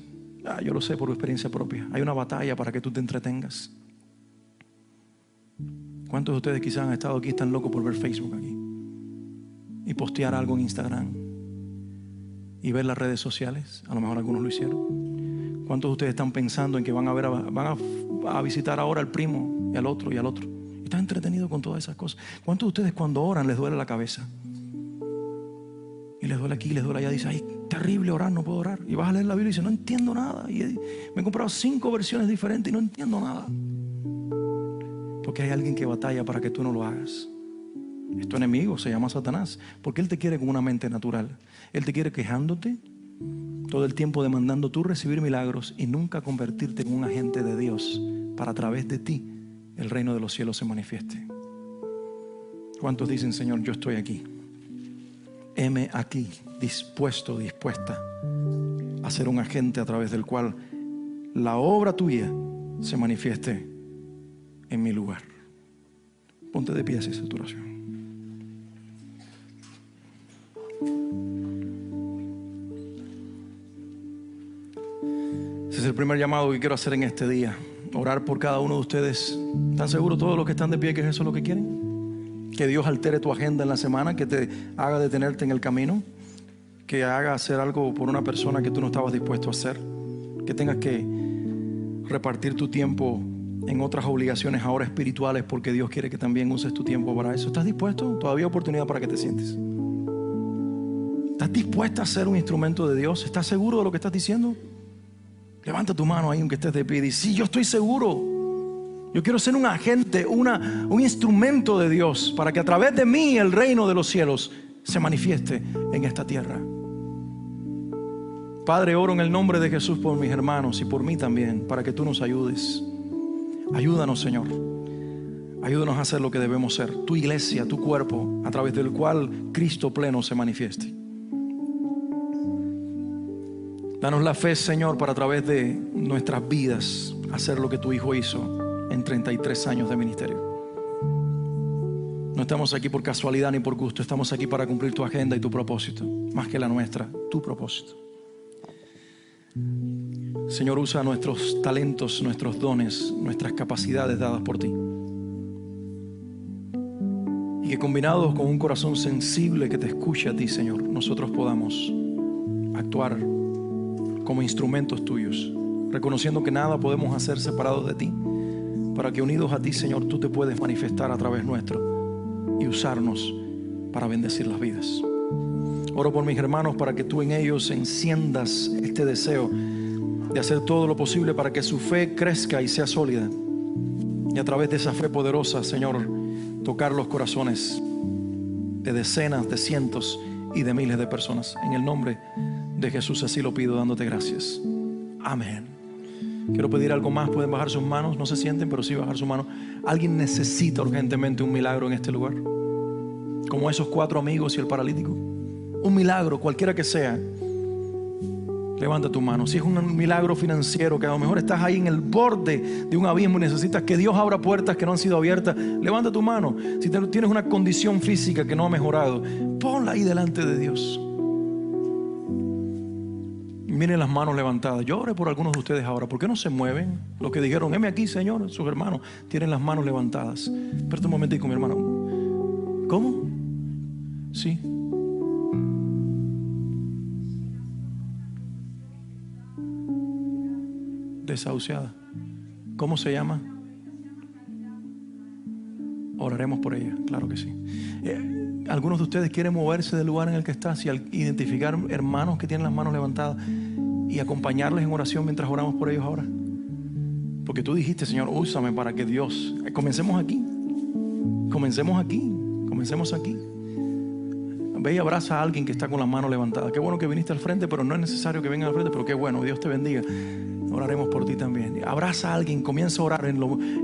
yo lo sé por experiencia propia, hay una batalla para que tú te entretengas. ¿Cuántos de ustedes quizás han estado aquí, están locos por ver Facebook aquí y postear algo en Instagram y ver las redes sociales? A lo mejor algunos lo hicieron. ¿Cuántos de ustedes están pensando en que van a visitar ahora al primo y al otro y al otro? Y están entretenidos con todas esas cosas. ¿Cuántos de ustedes cuando oran les duele la cabeza? Y les duele aquí, les duele allá. Dice: ay, terrible orar, no puedo orar. Y vas a leer la Biblia y dice: no entiendo nada. Y me he comprado 5 versiones diferentes y no entiendo nada. Porque hay alguien que batalla para que tú no lo hagas. Es tu enemigo, se llama Satanás. Porque él te quiere con una mente natural. Él te quiere quejándote todo el tiempo, demandando tú recibir milagros y nunca convertirte en un agente de Dios para a través de ti el reino de los cielos se manifieste. ¿Cuántos dicen: Señor, yo estoy aquí? Heme aquí, dispuesto, dispuesta a ser un agente a través del cual la obra tuya se manifieste en mi lugar. Ponte de pie, hacia esa oración. Ese es el primer llamado que quiero hacer en este día. Orar por cada uno de ustedes. ¿Están seguros todos los que están de pie que es eso lo que quieren? Que Dios altere tu agenda en la semana, que te haga detenerte en el camino, que haga hacer algo por una persona que tú no estabas dispuesto a hacer, que tengas que repartir tu tiempo en otras obligaciones ahora espirituales porque Dios quiere que también uses tu tiempo para eso. ¿Estás dispuesto? Todavía hay oportunidad para que te sientes. ¿Estás dispuesta a ser un instrumento de Dios? ¿Estás seguro de lo que estás diciendo? Levanta tu mano ahí aunque estés de pie y di: sí, yo estoy seguro. Yo quiero ser un agente, un instrumento de Dios para que a través de mí el reino de los cielos se manifieste en esta tierra. Padre, oro en el nombre de Jesús por mis hermanos y por mí también, para que tú nos ayudes. Ayúdanos, Señor. Ayúdanos a hacer lo que debemos ser. Tu iglesia, tu cuerpo, a través del cual Cristo pleno se manifieste. Danos la fe, Señor, para a través de nuestras vidas hacer lo que tu Hijo hizo en 33 años de ministerio. No estamos aquí por casualidad ni por gusto. Estamos aquí para cumplir tu agenda y tu propósito. Más que la nuestra, tu propósito. Señor, usa nuestros talentos, nuestros dones, nuestras capacidades dadas por ti. Y que combinados con un corazón sensible que te escuche a ti, Señor, nosotros podamos actuar como instrumentos tuyos, reconociendo que nada podemos hacer separados de ti, para que unidos a ti, Señor, tú te puedes manifestar a través nuestro y usarnos para bendecir las vidas. Oro por mis hermanos para que tú en ellos enciendas este deseo de hacer todo lo posible para que su fe crezca y sea sólida. Y a través de esa fe poderosa, Señor, tocar los corazones de decenas, de cientos y de miles de personas. En el nombre de Jesús así lo pido, dándote gracias. Amén. Quiero pedir algo más. Pueden bajar sus manos. No se sienten, pero sí bajar su mano. Alguien necesita urgentemente un milagro en este lugar, como esos 4 amigos y el paralítico. Un milagro, cualquiera que sea. Levanta tu mano. Si es un milagro financiero, que a lo mejor estás ahí en el borde de un abismo y necesitas que Dios abra puertas que no han sido abiertas, levanta tu mano. Si tienes una condición física que no ha mejorado, ponla ahí delante de Dios. Miren las manos levantadas. Yo oré por algunos de ustedes ahora. ¿Por qué no se mueven? Los que dijeron: heme aquí, Señor. Sus hermanos tienen las manos levantadas. Espérate un momentico, mi hermano. ¿Cómo? Sí. Desahuciada. ¿Cómo se llama? Oraremos por ella, claro que sí. Algunos de ustedes quieren moverse del lugar en el que están y al identificar hermanos que tienen las manos levantadas y acompañarles en oración mientras oramos por ellos ahora. Porque tú dijiste: Señor, úsame para que Dios... Comencemos aquí. Comencemos aquí. Comencemos aquí. Ve y abraza a alguien que está con las manos levantadas. Qué bueno que viniste al frente, pero no es necesario que vengas al frente, pero qué bueno, Dios te bendiga. Oraremos por ti también. Abraza a alguien, comienza a orar en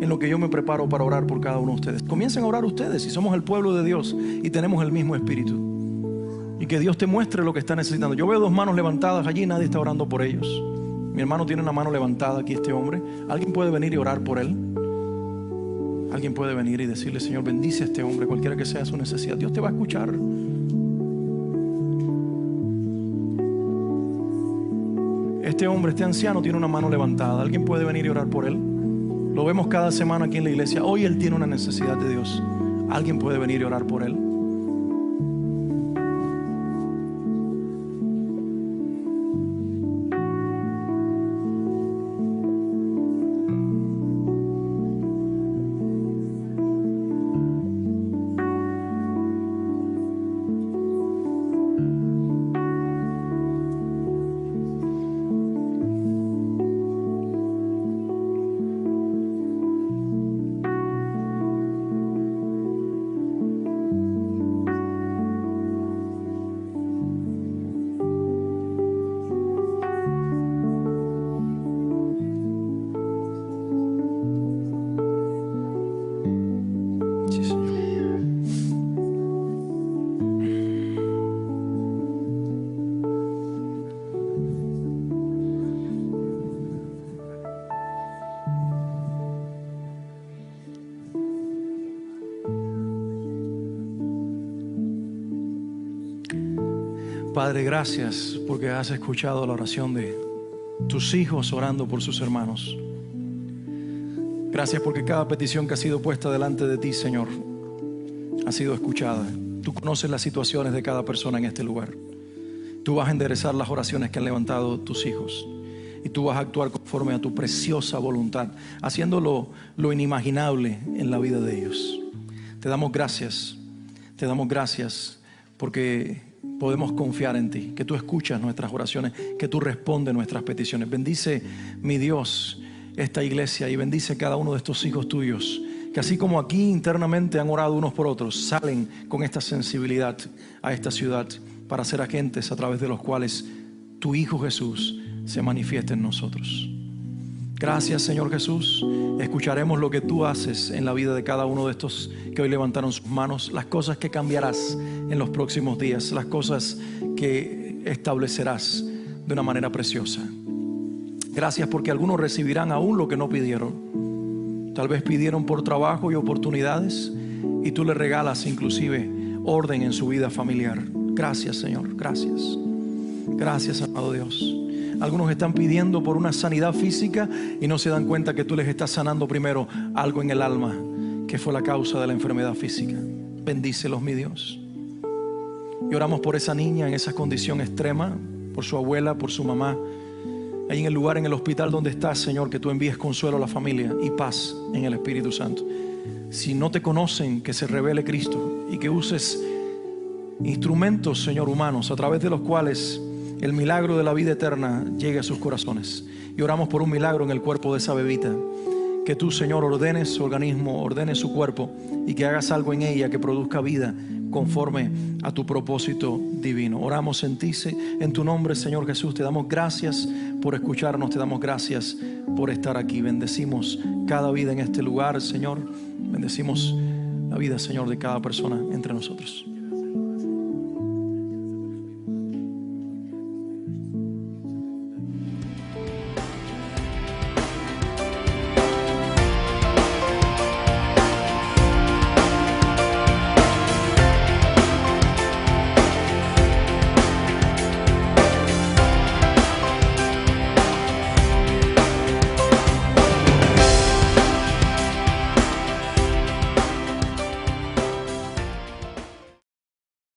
lo que yo me preparo para orar por cada uno de ustedes. Comiencen a orar ustedes, si somos el pueblo de Dios y tenemos el mismo espíritu. Y que Dios te muestre lo que está necesitando. Yo veo 2 manos levantadas allí, nadie está orando por ellos. Mi hermano tiene una mano levantada aquí, este hombre. ¿Alguien puede venir y orar por él? Alguien puede venir y decirle: Señor, bendice a este hombre, cualquiera que sea su necesidad. Dios te va a escuchar. Este hombre, este anciano tiene una mano levantada. ¿Alguien puede venir y orar por él? Lo vemos cada semana aquí en la iglesia. Hoy él tiene una necesidad de Dios. ¿Alguien puede venir y orar por él? Padre, gracias porque has escuchado la oración de tus hijos orando por sus hermanos. Gracias porque cada petición que ha sido puesta delante de ti, Señor, ha sido escuchada. Tú conoces las situaciones de cada persona en este lugar. Tú vas a enderezar las oraciones que han levantado tus hijos. Y tú vas a actuar conforme a tu preciosa voluntad, haciendo lo inimaginable en la vida de ellos. Te damos gracias porque podemos confiar en ti, que tú escuchas nuestras oraciones, que tú respondes nuestras peticiones. Bendice, mi Dios, esta iglesia y bendice cada uno de estos hijos tuyos, que así como aquí internamente han orado unos por otros, salen con esta sensibilidad a esta ciudad para ser agentes a través de los cuales tu Hijo Jesús se manifiesta en nosotros. Gracias, Señor Jesús. Escucharemos lo que tú haces en la vida de cada uno de estos que hoy levantaron sus manos, las cosas que cambiarás en los próximos días, las cosas que establecerás de una manera preciosa. Gracias porque algunos recibirán aún lo que no pidieron. Tal vez pidieron por trabajo y oportunidades y tú les regalas inclusive orden en su vida familiar. Gracias, Señor. Gracias. Gracias, amado Dios. Algunos están pidiendo por una sanidad física y no se dan cuenta que tú les estás sanando primero algo en el alma, que fue la causa de la enfermedad física. Bendícelos, mi Dios. Y oramos por esa niña en esa condición extrema, por su abuela, por su mamá. Ahí en el lugar, en el hospital donde estás, Señor, que tú envíes consuelo a la familia y paz en el Espíritu Santo. Si no te conocen, que se revele Cristo y que uses instrumentos, Señor, humanos, a través de los cuales el milagro de la vida eterna llegue a sus corazones. Y oramos por un milagro en el cuerpo de esa bebita. Que tú, Señor, ordenes su organismo, ordenes su cuerpo y que hagas algo en ella que produzca vida conforme a tu propósito divino. Oramos en ti, en tu nombre, Señor Jesús. Te damos gracias por escucharnos, te damos gracias por estar aquí. Bendecimos cada vida en este lugar, Señor. Bendecimos la vida, Señor, de cada persona entre nosotros.